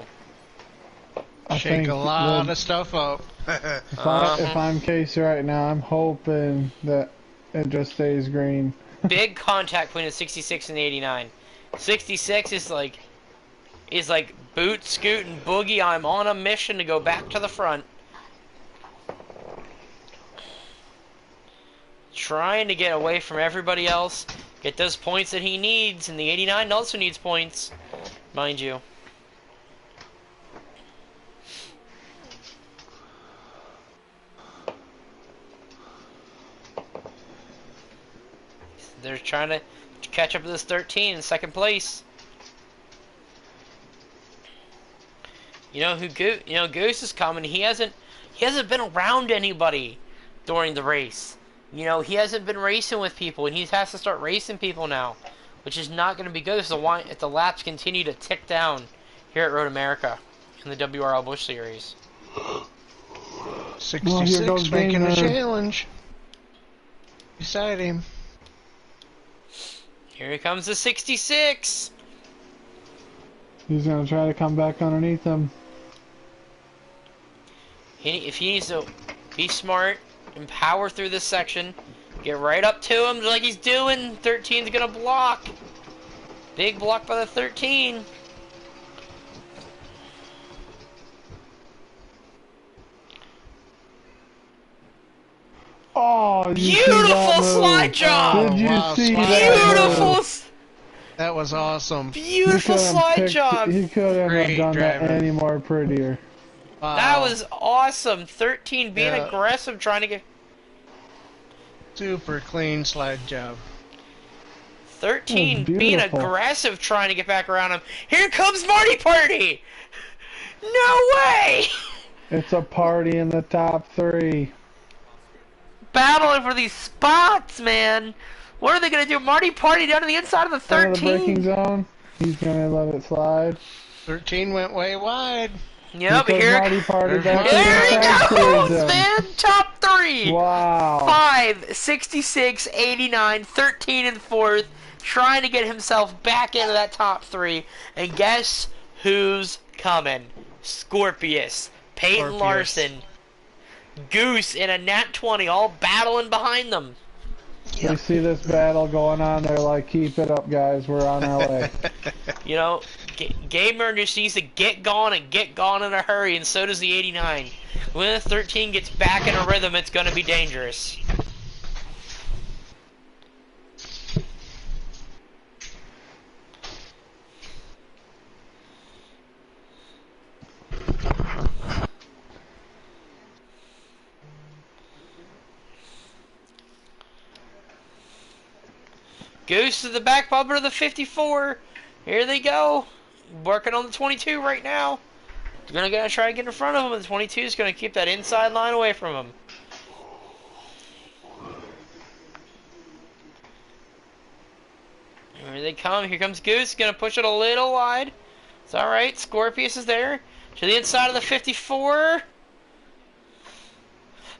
Shake a lot of stuff up. If I'm Casey right now, I'm hoping that it just stays green. Big contact between the 66 and the 89. 66 is like boot, scoot, and boogie. I'm on a mission to go back to the front. Trying to get away from everybody else. Get those points that he needs. And the 89 also needs points, mind you. They're trying to catch up to this 13 in second place. You know who Goose is coming. He hasn't been around anybody during the race. You know, he hasn't been racing with people, and he has to start racing people now, which is not going to be good if the laps continue to tick down here at Road America in the WRL Busch Series. 66 making a challenge beside him. Here comes the 66. He's going to try to come back underneath him. If he needs to be smart and power through this section, get right up to him like he's doing. 13's going to block. Big block by the 13. Oh, beautiful slide job! Did you wow, see Beautiful! That was awesome. Beautiful slide job! He couldn't have done that any more prettier. Wow. That was awesome. 13 being aggressive, trying to get... Super clean slide job. 13 being aggressive, trying to get back around him. Here comes Marty Party! No way! It's a party in the top 3. Battling for these spots, man. What are they going to do? Marty Party down to the inside of the 13. The braking zone. He's going to let it slide. 13 went way wide. Yep, here Marty Party back there he goes, man. Top 3. Wow. 5, 66, 89, 13 in 4th. Trying to get himself back into that top 3. And guess who's coming? Scorpius. Peyton Larson. Goose and a Nat 20 all battling behind them. They see this battle going on, they're like, keep it up, guys, we're on our way. You know, Gamer just needs to get gone in a hurry, and so does the 89. When the 13 gets back in a rhythm, it's going to be dangerous. Goose to the back bumper of the 54. Here they go. Working on the 22 right now. They're gonna try to get in front of him, and the 22 is gonna keep that inside line away from him. Here they come. Here comes Goose. Gonna push it a little wide. It's alright. Scorpius is there. To the inside of the 54.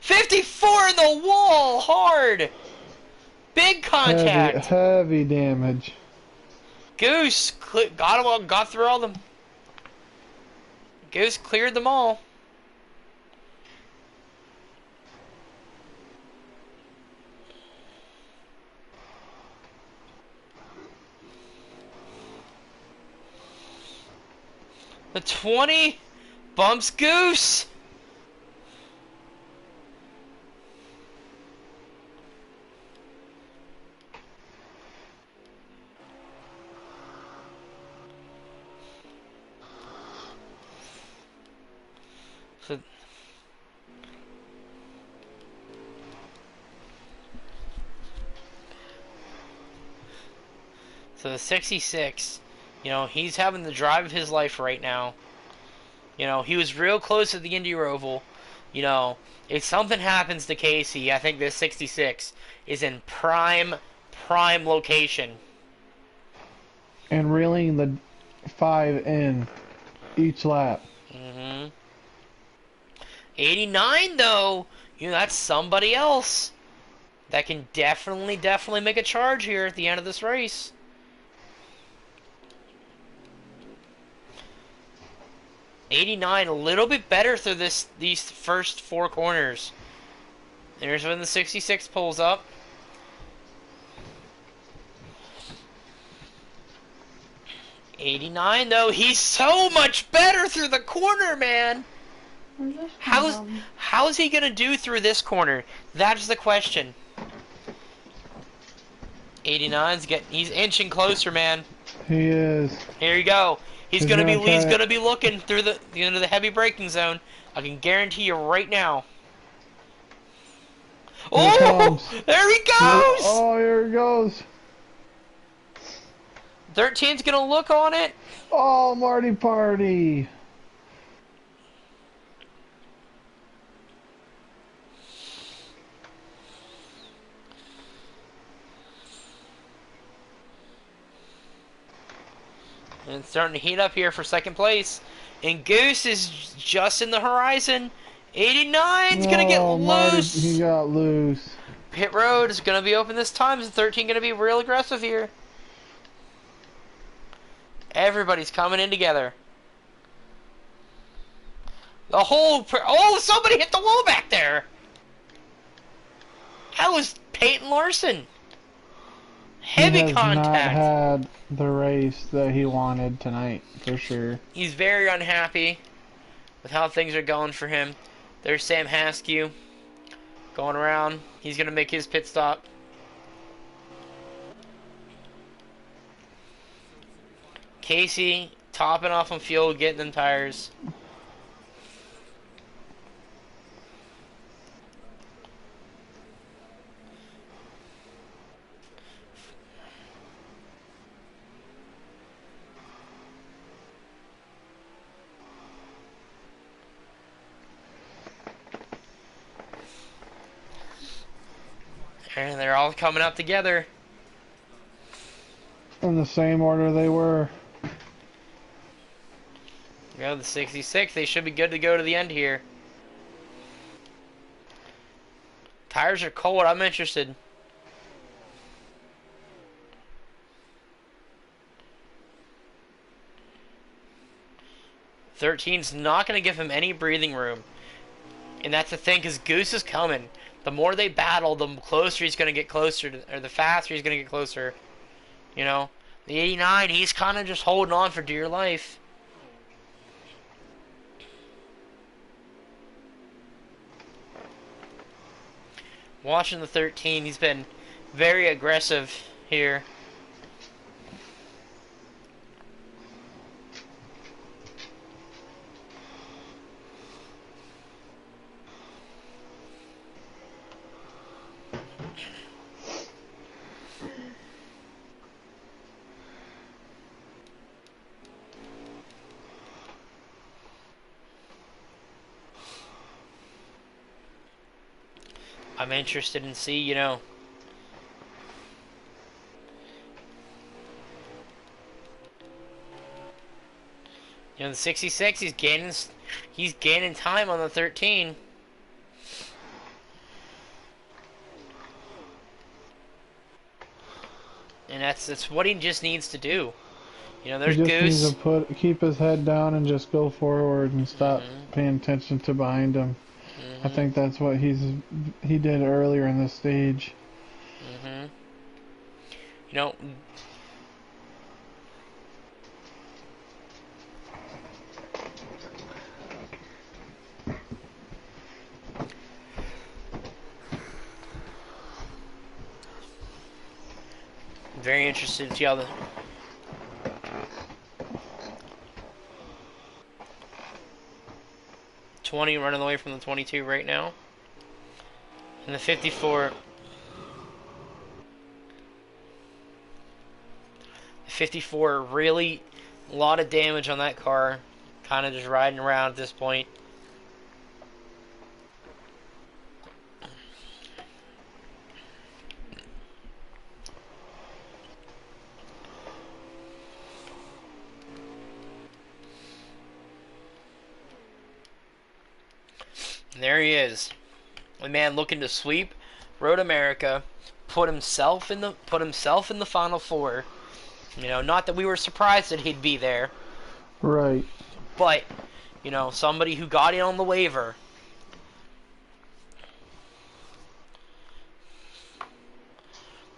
54 in the wall! Hard! Big contact! Heavy damage. Goose got them all, got through all them. Goose cleared them all. The 20 bumps Goose. So the 66, you know, he's having the drive of his life right now. You know, he was real close at the Indy Roval. You know, if something happens to Casey, I think this 66 is in prime location. And reeling the 5 in each lap. 89 though, you know, that's somebody else that can definitely make a charge here at the end of this race. '89 a little bit better through these first 4 corners. There's when the 66 pulls up. '89 though, he's so much better through the corner, man. How's he gonna do through this corner? That's the question. 89's inching closer, man. He is. Here you go. He's gonna be looking through the into the heavy braking zone. I can guarantee you right now. Oh, there he goes! Oh, here he goes. 13's gonna look on it. Oh, Marty Party. And it's starting to heat up here for second place. And Goose is just in the horizon. 89's gonna get loose. Marty, he got loose. Pit road is gonna be open this time. Is 13 gonna be real aggressive here? Everybody's coming in together. The whole... Oh, somebody hit the wall back there! That was Peyton Larson. Heavy contact. He has not had the race that he wanted tonight, for sure. He's very unhappy with how things are going for him. There's Sam Haskew going around. He's going to make his pit stop. Casey topping off on fuel, getting them tires. And they're all coming up together. In the same order they were. You know, the 66, they should be good to go to the end here. Tires are cold, I'm interested. Thirteen's not going to give him any breathing room. And that's the thing, because Goose is coming. The more they battle, the closer he's going to get closer, or the faster he's going to get closer. You know? The 89, he's kind of just holding on for dear life. Watching the 13, he's been very aggressive here. I'm interested in see, you know, You know, the 66, he's gaining time on the 13. And that's what he just needs to do. You know, there's He just Goose. needs to keep his head down and just go forward and stop paying attention to behind him. I think that's what he did earlier in this stage. You know, very interested to see how the 20 running away from the 22 right now. And the 54. The 54 really a lot of damage on that car. Kind of just riding around at this point. And there he is. A man looking to sweep Road America, put himself in the Final Four. You know, not that we were surprised that he'd be there. Right. But, you know, somebody who got in on the waiver.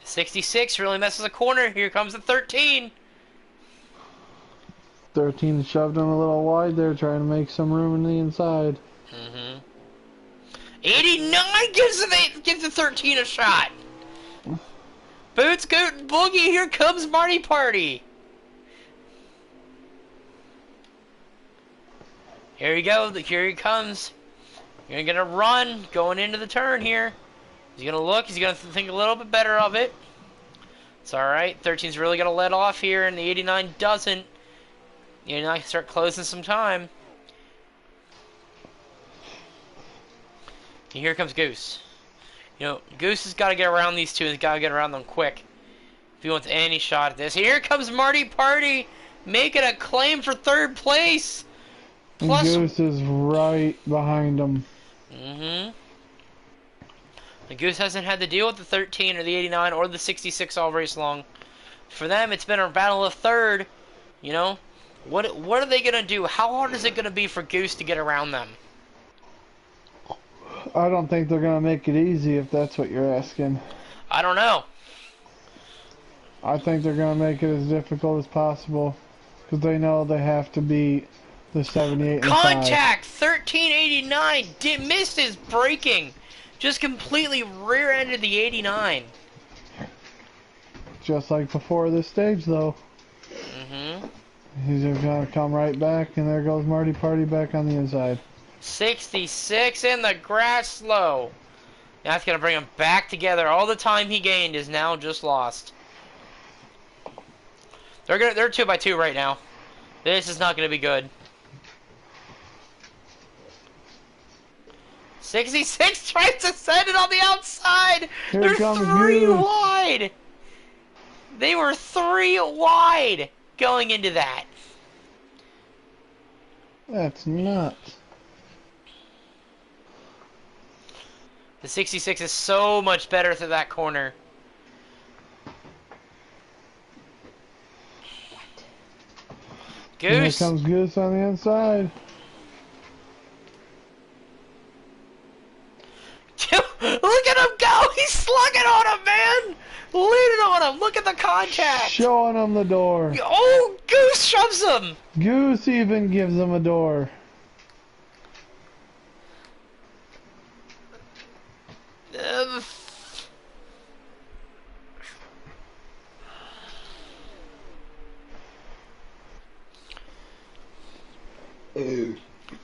The 66 really messes a corner. Here comes the 13. 13 shoved him a little wide there, trying to make some room in the inside. 89 gives the 13 a shot. Boots, Goot, Boogie, here comes Marty Party. Here we go, here he comes. You're gonna run, going into the turn here. He's gonna look, he's gonna think a little bit better of it. It's alright, 13's really gonna let off here, and the 89 doesn't. You know, I can start closing some time. And here comes Goose. You know, Goose has got to get around these two and he's got to get around them quick if he wants any shot at this. Here comes Marty Party making a claim for third place. Plus, and Goose is right behind him. The Goose hasn't had to deal with the 13 or the 89 or the 66 all race long. For them, it's been a battle of third. You know, what are they going to do? How hard is it going to be for Goose to get around them? I don't think they're going to make it easy, if that's what you're asking. I don't know. I think they're going to make it as difficult as possible, because they know they have to beat the 78 and Contact! 1389 missed his braking. Just completely rear-ended the 89. Just like before this stage, though. He's just going to come right back, and there goes Marty Party back on the inside. 66 in the grass slow. That's going to bring him back together. All the time he gained is now just lost. They're 2 by 2 right now. This is not going to be good. 66 tries to send it on the outside. They're 3 wide. They were 3 wide going into that. That's nuts. The 66 is so much better through that corner. Goose. Here comes Goose on the inside. Look at him go! He's slugging on him, man! Leaning on him! Look at the contact! Showing him the door. Oh, Goose shoves him! Goose even gives him a door. Ooh.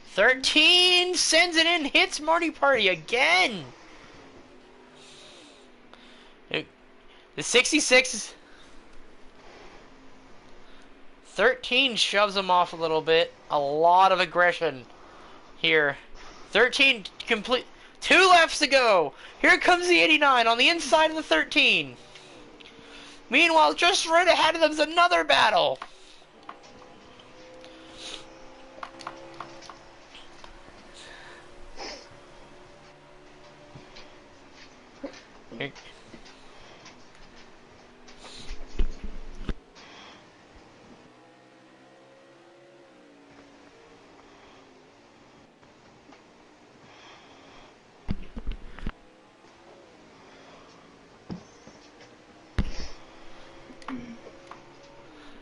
13 sends it in, hits Marty Party again. The 66 13 shoves him off a little bit. A lot of aggression here. 13 complete. 2 laps to go. Here comes the 89 on the inside of the 13. Meanwhile, just right ahead of them is another battle. Here,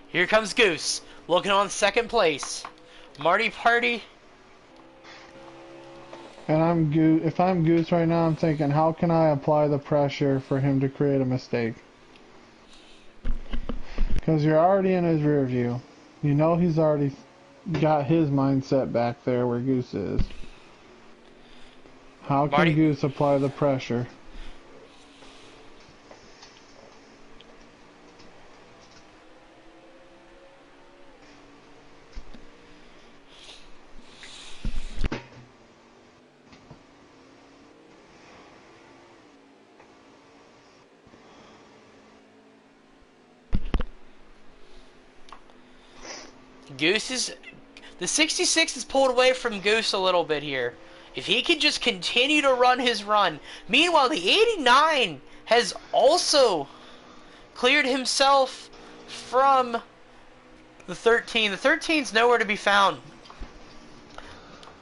here comes Goose, looking on second place. Marty Party. And if I'm Goose right now, I'm thinking, how can I apply the pressure for him to create a mistake? Because you're already in his rear view. You know he's already got his mindset back there where Goose is. How can Marty- Goose apply the pressure? The 66 is pulled away from Goose a little bit here. If he could just continue to run his run. Meanwhile, the 89 has also cleared himself from the 13. The 13's nowhere to be found.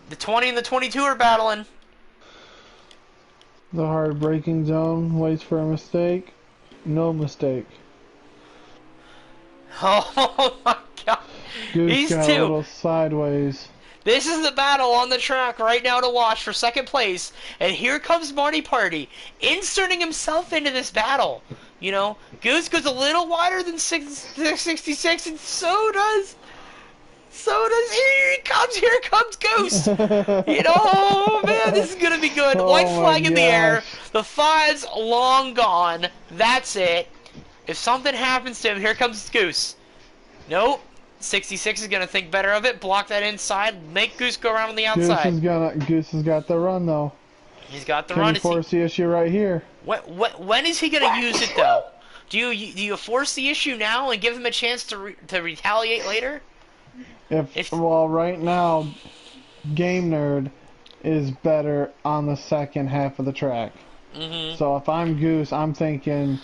The 20 and the 22 are battling. The hard braking zone waits for a mistake. No mistake. Oh my god. Goose These got a two. little sideways. This is the battle on the track right now to watch for second place. And here comes Marty Party, inserting himself into this battle. You know, Goose goes a little wider than 66, and so does here comes Goose. You know, oh man, this is gonna be good. Oh White my flag in the air. gosh. The 5's long gone. That's it. If something happens to him, here comes Goose. Nope. 66 is gonna think better of it. Block that inside. Make Goose go around on the outside. Goose has got the run though. He's got the Can run. he force the issue right here? When is he gonna use it though? Do you force the issue now and give him a chance to retaliate later? Well, right now, Game Nerd is better on the second half of the track. So if I'm Goose, I'm thinking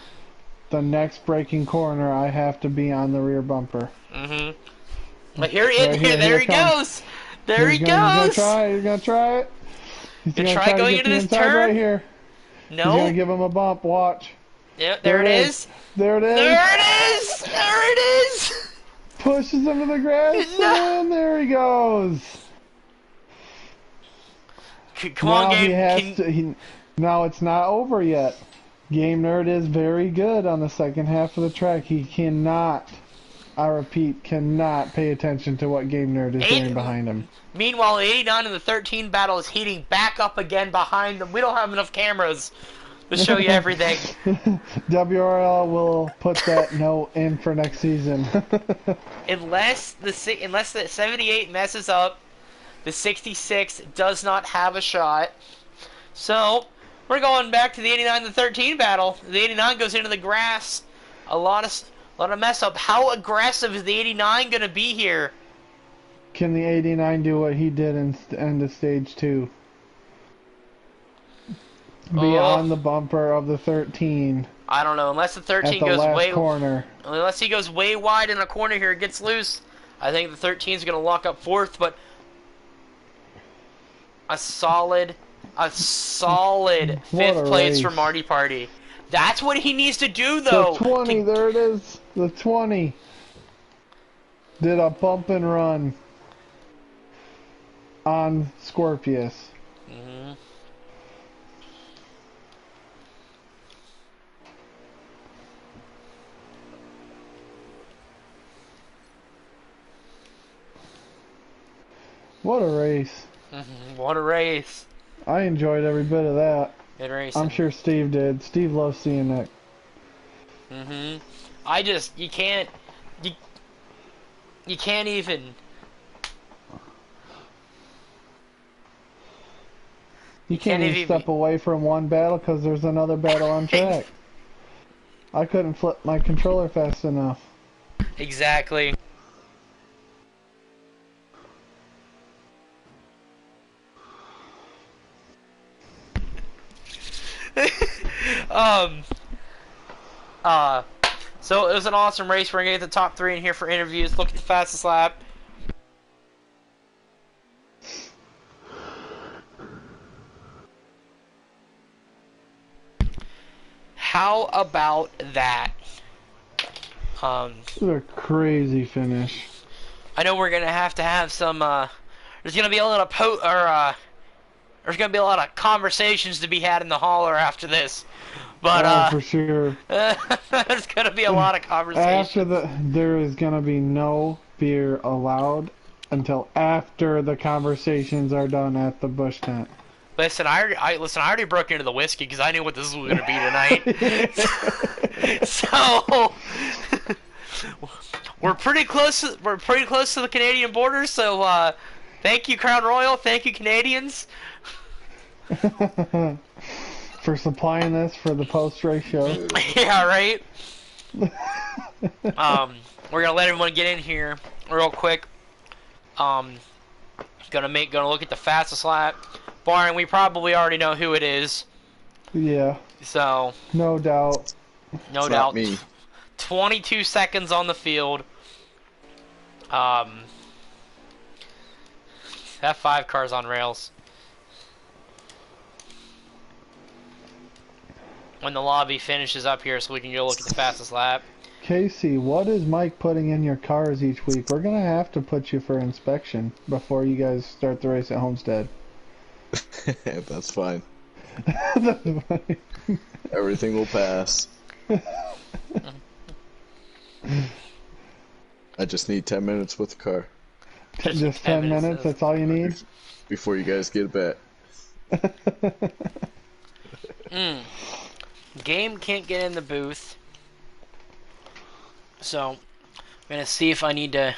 the next braking corner, I have to be on the rear bumper. But there he goes. There he goes. He's gonna try it. He's Gonna gonna try to going get into the this inside turn? right here. No. He's gonna give him a bump. Watch. Yep, there it is. There it is. There it is. There it is. Pushes him to the grass, No. and there he goes. Come on, Game. Now it's not over yet. Game Nerd is very good on the second half of the track. He cannot, I repeat, cannot pay attention to what Game Nerd is doing behind him. Meanwhile, the 89 and the 13 battle is heating back up again behind them. We don't have enough cameras to show you everything. WRL will put that note in for next season. Unless the 78 messes up, the 66 does not have a shot. So we're going back to the 89 and the 13 battle. The 89 goes into the grass. A lot of mess up. How aggressive is the 89 going to be here? Can the 89 do what he did in end of stage 2? Be on the bumper of the 13. I don't know. Unless the 13 at the goes last corner. Unless he goes way wide in a corner here, it gets loose. I think the 13 is going to lock up fourth, but a solid fifth place for Marty Party. That's what he needs to do, though. The 20, there it is. The 20 did a bump and run on Scorpius. What a race. What a race. I enjoyed every bit of that. Good race. I'm sure Steve did. Steve loves seeing that. You can't even. You can't even step away from one battle because there's another battle on track. I couldn't flip my controller fast enough. Exactly. um, so it was an awesome race. We're gonna get the top 3 in here for interviews. Look at the fastest lap. How about that? This is a crazy finish. I know we're gonna have some. There's gonna be a lot of there's gonna be a lot of conversations to be had in the hauler after this. But Oh, for sure. there's gonna be a lot of conversations. After there is gonna be no beer allowed until after the conversations are done at the Busch tent. Listen, I already broke into the whiskey because I knew what this was gonna be tonight. So we're pretty close. We're pretty close to the Canadian border. So thank you, Crown Royal. Thank you, Canadians. For supplying this for the post-race show. Yeah, right. We're gonna let everyone get in here real quick. Gonna look at the fastest lap. Barring we probably already know who it is. Yeah. So. No doubt. No it's doubt. Not me. 22 seconds on the field. F5 car's on rails. When the lobby finishes up here so we can go look at the fastest lap. Casey, what is Mike putting in your cars each week? We're going to have to put you for inspection before you guys start the race at Homestead. That's fine. That's fine. Everything will pass. I just need 10 minutes with the car. Just 10 minutes, that's all you need? Before you guys get a bet. Game can't get in the booth. So, I'm going to see if I need to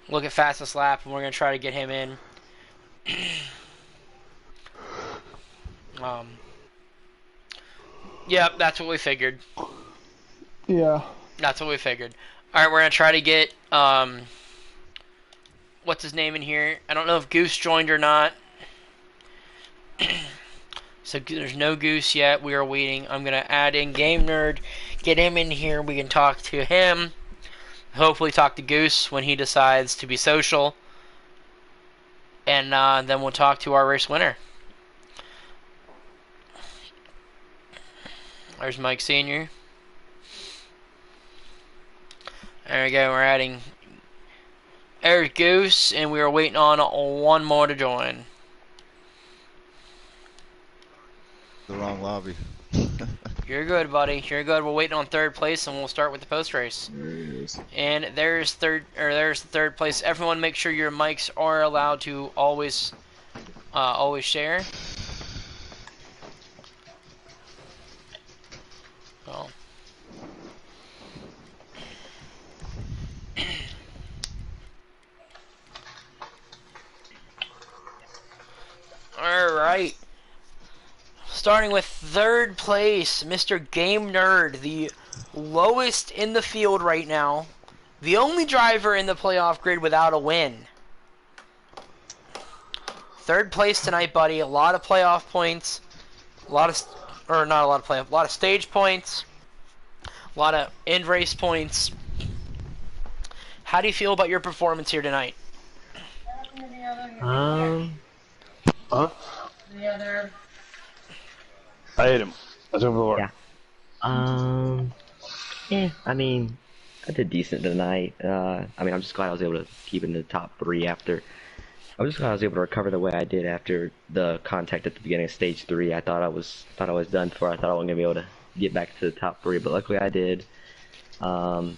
look at fastest lap, and we're going to try to get him in. Yep, that's what we figured. Yeah. That's what we figured. Alright, we're going to try to get, what's his name in here? I don't know if Goose joined or not. So there's no Goose yet. We are waiting. I'm going to add in Game Nerd. Get him in here. We can talk to him. Hopefully talk to Goose when he decides to be social. And then we'll talk to our race winner. There's Mike Sr. There we go. We're adding... There's Goose. And we are waiting on one more to join. The wrong lobby. You're good, buddy. You're good. We're waiting on third place, and we'll start with the post race. There he is. And there's third place. Everyone, make sure your mics are allowed to always share. Oh. All right. Starting with third place, Mr. Game Nerd, the lowest in the field right now. The only driver in the playoff grid without a win. Third place tonight, buddy. A lot of playoff points. A lot of stage points. A lot of end race points. How do you feel about your performance here tonight? Huh? I hit him. That's over the water. Yeah. I mean, I did decent tonight. I'm just glad I was able to keep in the top 3 after. I'm just glad I was able to recover the way I did after the contact at the beginning of stage 3. I thought I was done for. I thought I wasn't gonna be able to get back to the top 3, but luckily I did. I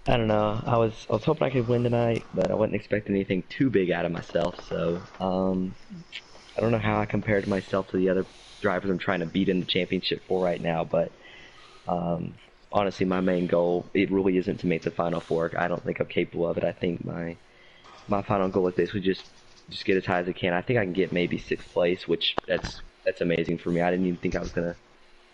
don't know. I was hoping I could win tonight, but I wasn't expecting anything too big out of myself. So I don't know how I compared myself to the other drivers I'm trying to beat in the championship for right now, but honestly, my main goal, it really isn't to make the Final Four. I don't think I'm capable of it. I think my final goal is basically just get as high as I can. I think I can get maybe 6th place, which that's amazing for me. I didn't even think I was going to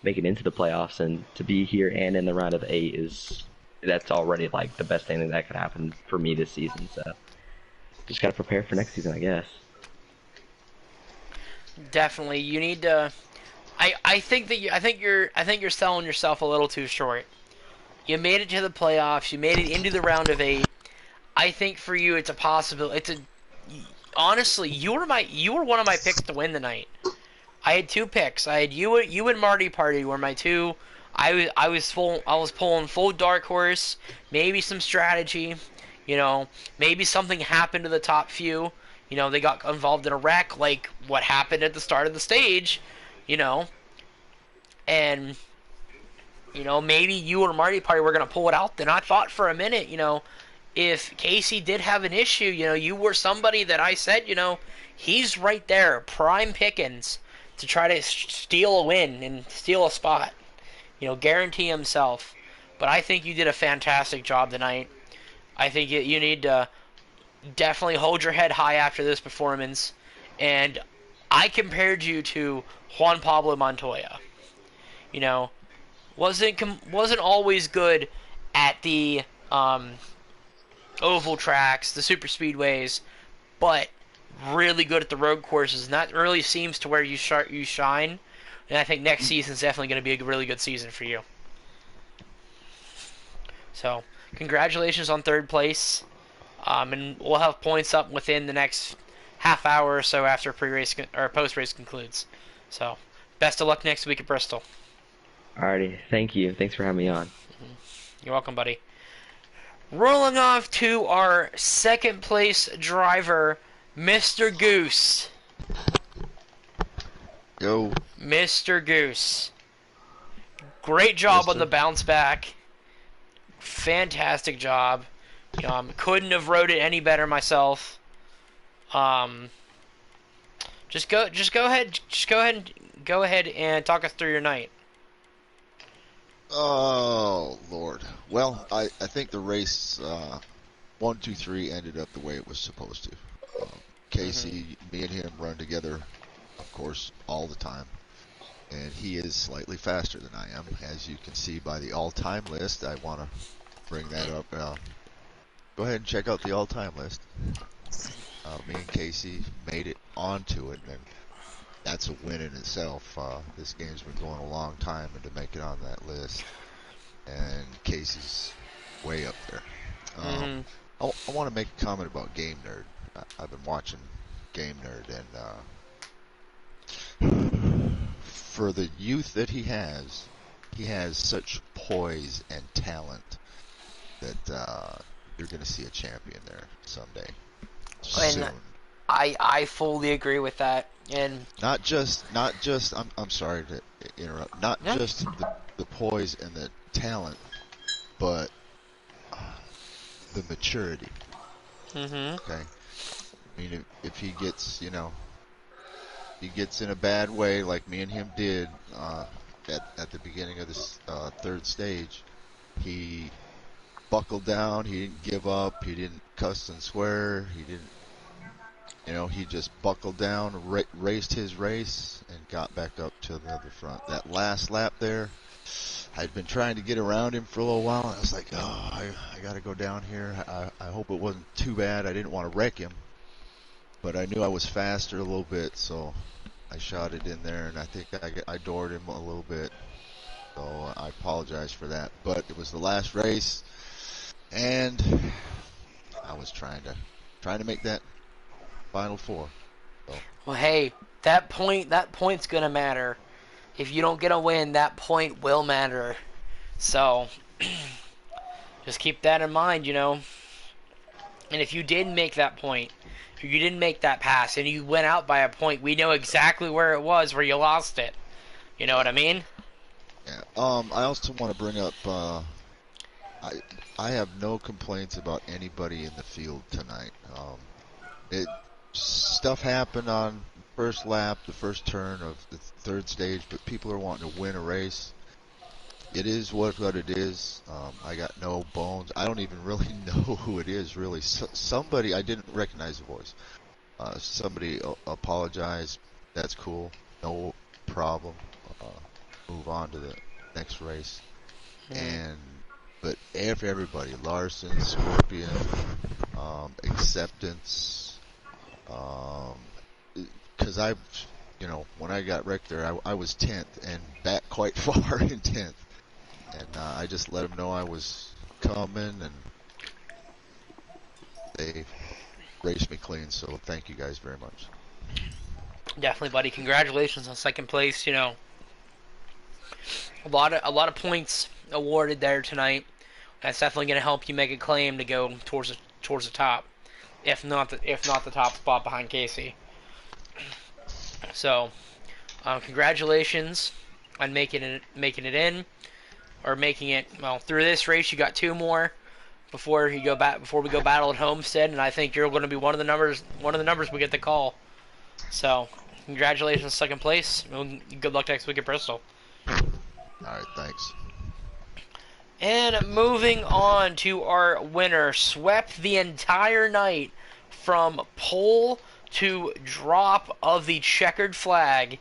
make it into the playoffs, and to be here and in the round of 8 that's already like the best thing that could happen for me this season. So just got to prepare for next season, I guess. Definitely. You need to I think that I think you're selling yourself a little too short. You made it to the playoffs. You made it into the round of 8. I think for you, it's a possibility. Honestly, you were one of my picks to win the night. I had 2 picks. I had you and Marty Party were my 2. I was pulling full dark horse. Maybe some strategy. Maybe something happened to the top few. They got involved in a wreck, like what happened at the start of the stage. And maybe you or Marty Party were gonna pull it out. Then I thought for a minute, if Casey did have an issue, you were somebody that I said, he's right there, prime pickings to try to steal a win and steal a spot. Guarantee himself. But I think you did a fantastic job tonight. I think you need to definitely hold your head high after this performance. And I compared you to Juan Pablo Montoya. Wasn't always good at the oval tracks, the super speedways, but really good at the road courses, and that really seems to where you shine. And I think next season's definitely going to be a really good season for you. So, congratulations on 3rd place, and we'll have points up within the next half hour or so after pre-race or post-race concludes. So, best of luck next week at Bristol. Alrighty, thank you. Thanks for having me on. You're welcome, buddy. Rolling off to our 2nd place driver, Mr. Goose. Yo. Mr. Goose. Great job on the bounce back. Fantastic job. Couldn't have rode it any better myself. Just go ahead and talk us through your night. Oh, Lord. Well, I think the race 1, 2, 3 ended up the way it was supposed to. Casey, me and him run together, of course, all the time. And he is slightly faster than I am, as you can see by the all-time list. I want to bring that up. Go ahead and check out the all-time list. Me and Casey made it onto it, and that's a win in itself. This game's been going a long time, and to make it on that list, and Casey's way up there. I want to make a comment about Game Nerd. I've been watching Game Nerd, and for the youth that he has such poise and talent that you're going to see a champion there someday. Soon. And I fully agree with that. And not just I'm sorry to interrupt. Not just the poise and the talent, but the maturity. Okay. I mean, if he gets, he gets in a bad way like me and him did at the beginning of this 3rd stage, he buckled down. He didn't give up. He didn't cuss and swear. He didn't. He just buckled down, raced his race, and got back up to the other front. That last lap there, I'd been trying to get around him for a little while, and I was like, oh, I got to go down here. I hope it wasn't too bad. I didn't want to wreck him, but I knew I was faster a little bit, so I shot it in there, and I think I doored him a little bit. So I apologize for that. But it was the last race, and I was trying to make that Final 4. So. Well, hey, that point's gonna matter. If you don't get a win, that point will matter. So just keep that in mind, And if you didn't make that point, if you didn't make that pass, and you went out by a point, we know exactly where it was, where you lost it. You know what I mean? Yeah. I also want to bring up. I have no complaints about anybody in the field tonight. Stuff happened on first lap, the first turn of the 3rd stage, but people are wanting to win a race. It is what it is. I got no bones. I don't even really know who it is, really. Somebody, I didn't recognize the voice. Somebody apologized. That's cool. No problem. Move on to the next race. But everybody, Larson, Scorpion, Acceptance, because when I got wrecked there, I was 10th and back quite far in 10th. And I just let them know I was coming, and they raced me clean. So thank you guys very much. Definitely, buddy. Congratulations on second place. A lot of points awarded there tonight. That's definitely going to help you make a claim to go towards the top, if not the top spot behind Casey. So, congratulations on making it in, or making it through this race. You got 2 more before we go battle at Homestead, and I think you're going to be one of the numbers we get the call. So, congratulations, second place. Good luck next week at Bristol. All right, thanks. And moving on to our winner, swept the entire night from pole to drop of the checkered flag,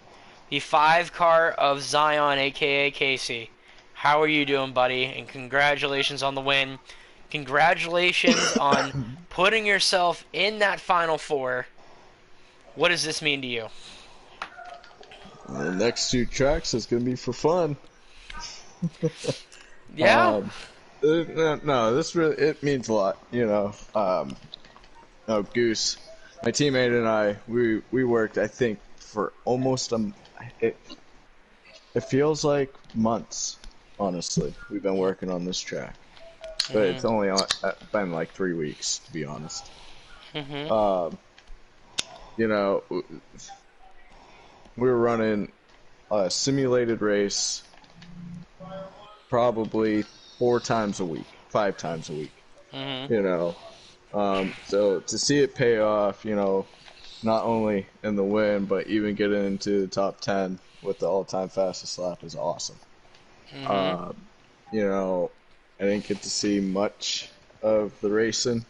the 5-car of Zion, aka Casey. How are you doing, buddy? And congratulations on the win. Congratulations on putting yourself in that Final Four. What does this mean to you? The next 2 tracks is going to be for fun. Yeah. No, this really, it means a lot, Goose, my teammate and I, we worked, I think, for almost it feels like months, honestly. We've been working on this track, but it's only been like 3 weeks, to be honest. We were running a simulated race probably 4 times a week, 5 times a week. So to see it pay off, not only in the win, but even getting into the top 10 with the all-time fastest lap is awesome. I didn't get to see much of the racing,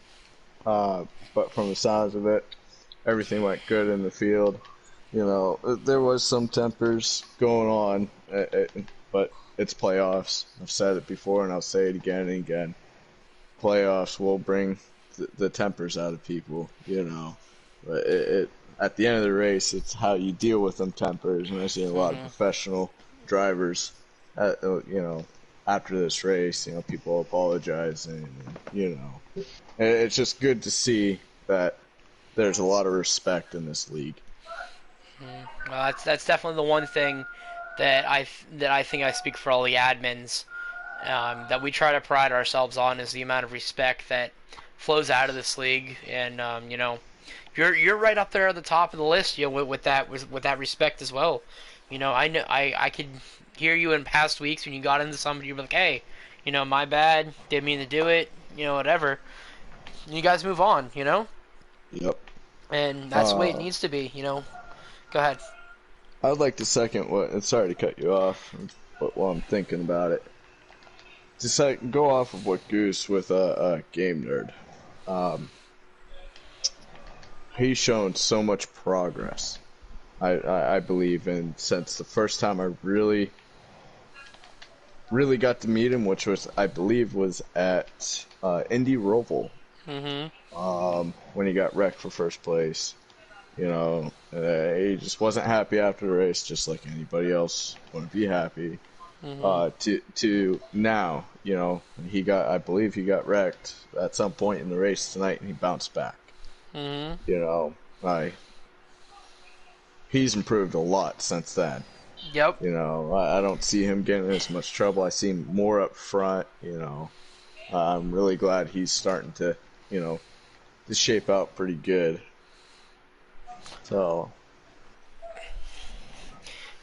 but from the sounds of it, everything went good in the field. There was some tempers going on, but it's playoffs. I've said it before, and I'll say it again and again. Playoffs will bring the tempers out of people, But at the end of the race, it's how you deal with them tempers. And I see a lot of professional drivers, after this race, people apologizing. It's just good to see that there's a lot of respect in this league. Well, that's definitely the one thing that I think I speak for all the admins, that we try to pride ourselves on, is the amount of respect that flows out of this league. And you're right up there at the top of the list, with that respect as well. I know I could hear you in past weeks when you got into somebody, you're like, hey, my bad, didn't mean to do it, whatever. And you guys move on, Yep. And that's the way it needs to be, Go ahead. I'd like to second and sorry to cut you off, but while I'm thinking about it, to go off of what Goose with a Game Nerd. He's shown so much progress, I believe, and since the first time I really got to meet him, which I believe was at Indy Roval, when he got wrecked for first place. He just wasn't happy after the race, just like anybody else wouldn't be happy. To now, I believe he got wrecked at some point in the race tonight, and he bounced back. He's improved a lot since then. Yep. I don't see him getting in as much trouble. I see him more up front. I'm really glad he's starting to, to shape out pretty good. So,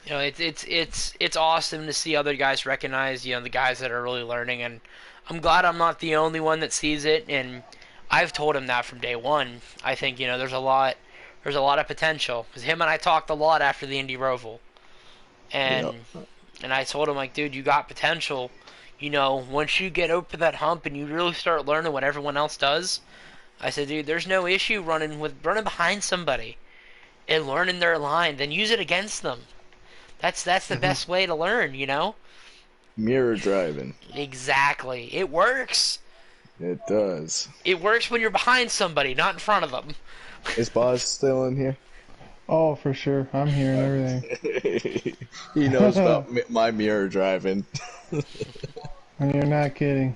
it's awesome to see other guys recognize, the guys that are really learning, and I'm glad I'm not the only one that sees it. And I've told him that from day one. I think there's a lot of potential, because him and I talked a lot after the Indy Roval, and I told him, like, dude, you got potential. Once you get over that hump and you really start learning what everyone else does, I said, dude, there's no issue running behind somebody and learning their line, then use it against them. That's the best way to learn, Mirror driving. Exactly. It works. It does. It works when you're behind somebody, not in front of them. Is Boz still in here? Oh, for sure. I'm hearing everything. He knows about my mirror driving. And you're not kidding.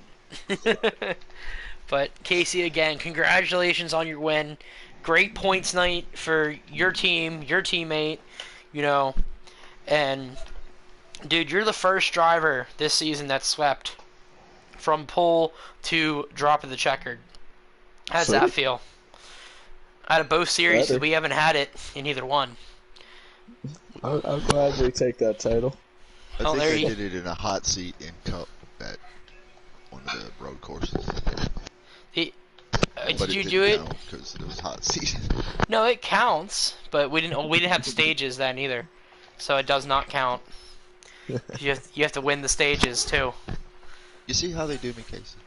But Casey, again, congratulations on your win. Great points night for your team, your teammate, you know. And dude, you're the first driver this season that swept from pole to drop of the checkered. How does that feel? Out of both series, we haven't had it in either one. I'll gladly take that title. I think they did it in a hot seat in Cup at one of the road courses. Did you do it? Because it was hot seat. No, it counts, but we didn't have stages then either, so it does not count. You have to win the stages too. You see how they do me, Casey?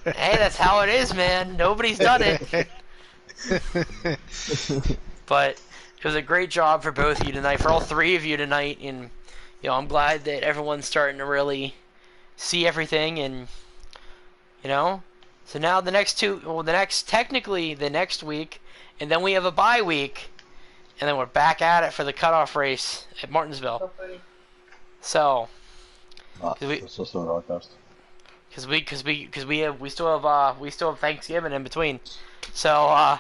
Hey, that's how it is, man. Nobody's done it. But it was a great job for both of you tonight, for all three of you tonight, and I'm glad that everyone's starting to really see everything, and so now technically the next week, and then we have a bye week, and then we're back at it for the cutoff race at Martinsville. So, because we still have Thanksgiving in between, so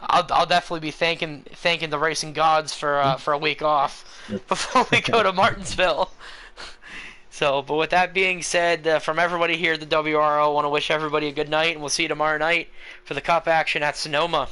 I'll definitely be thanking the racing gods for a week off before we go to Martinsville. So, but with that being said, from everybody here at the WRL, I want to wish everybody a good night, and we'll see you tomorrow night for the Cup action at Sonoma.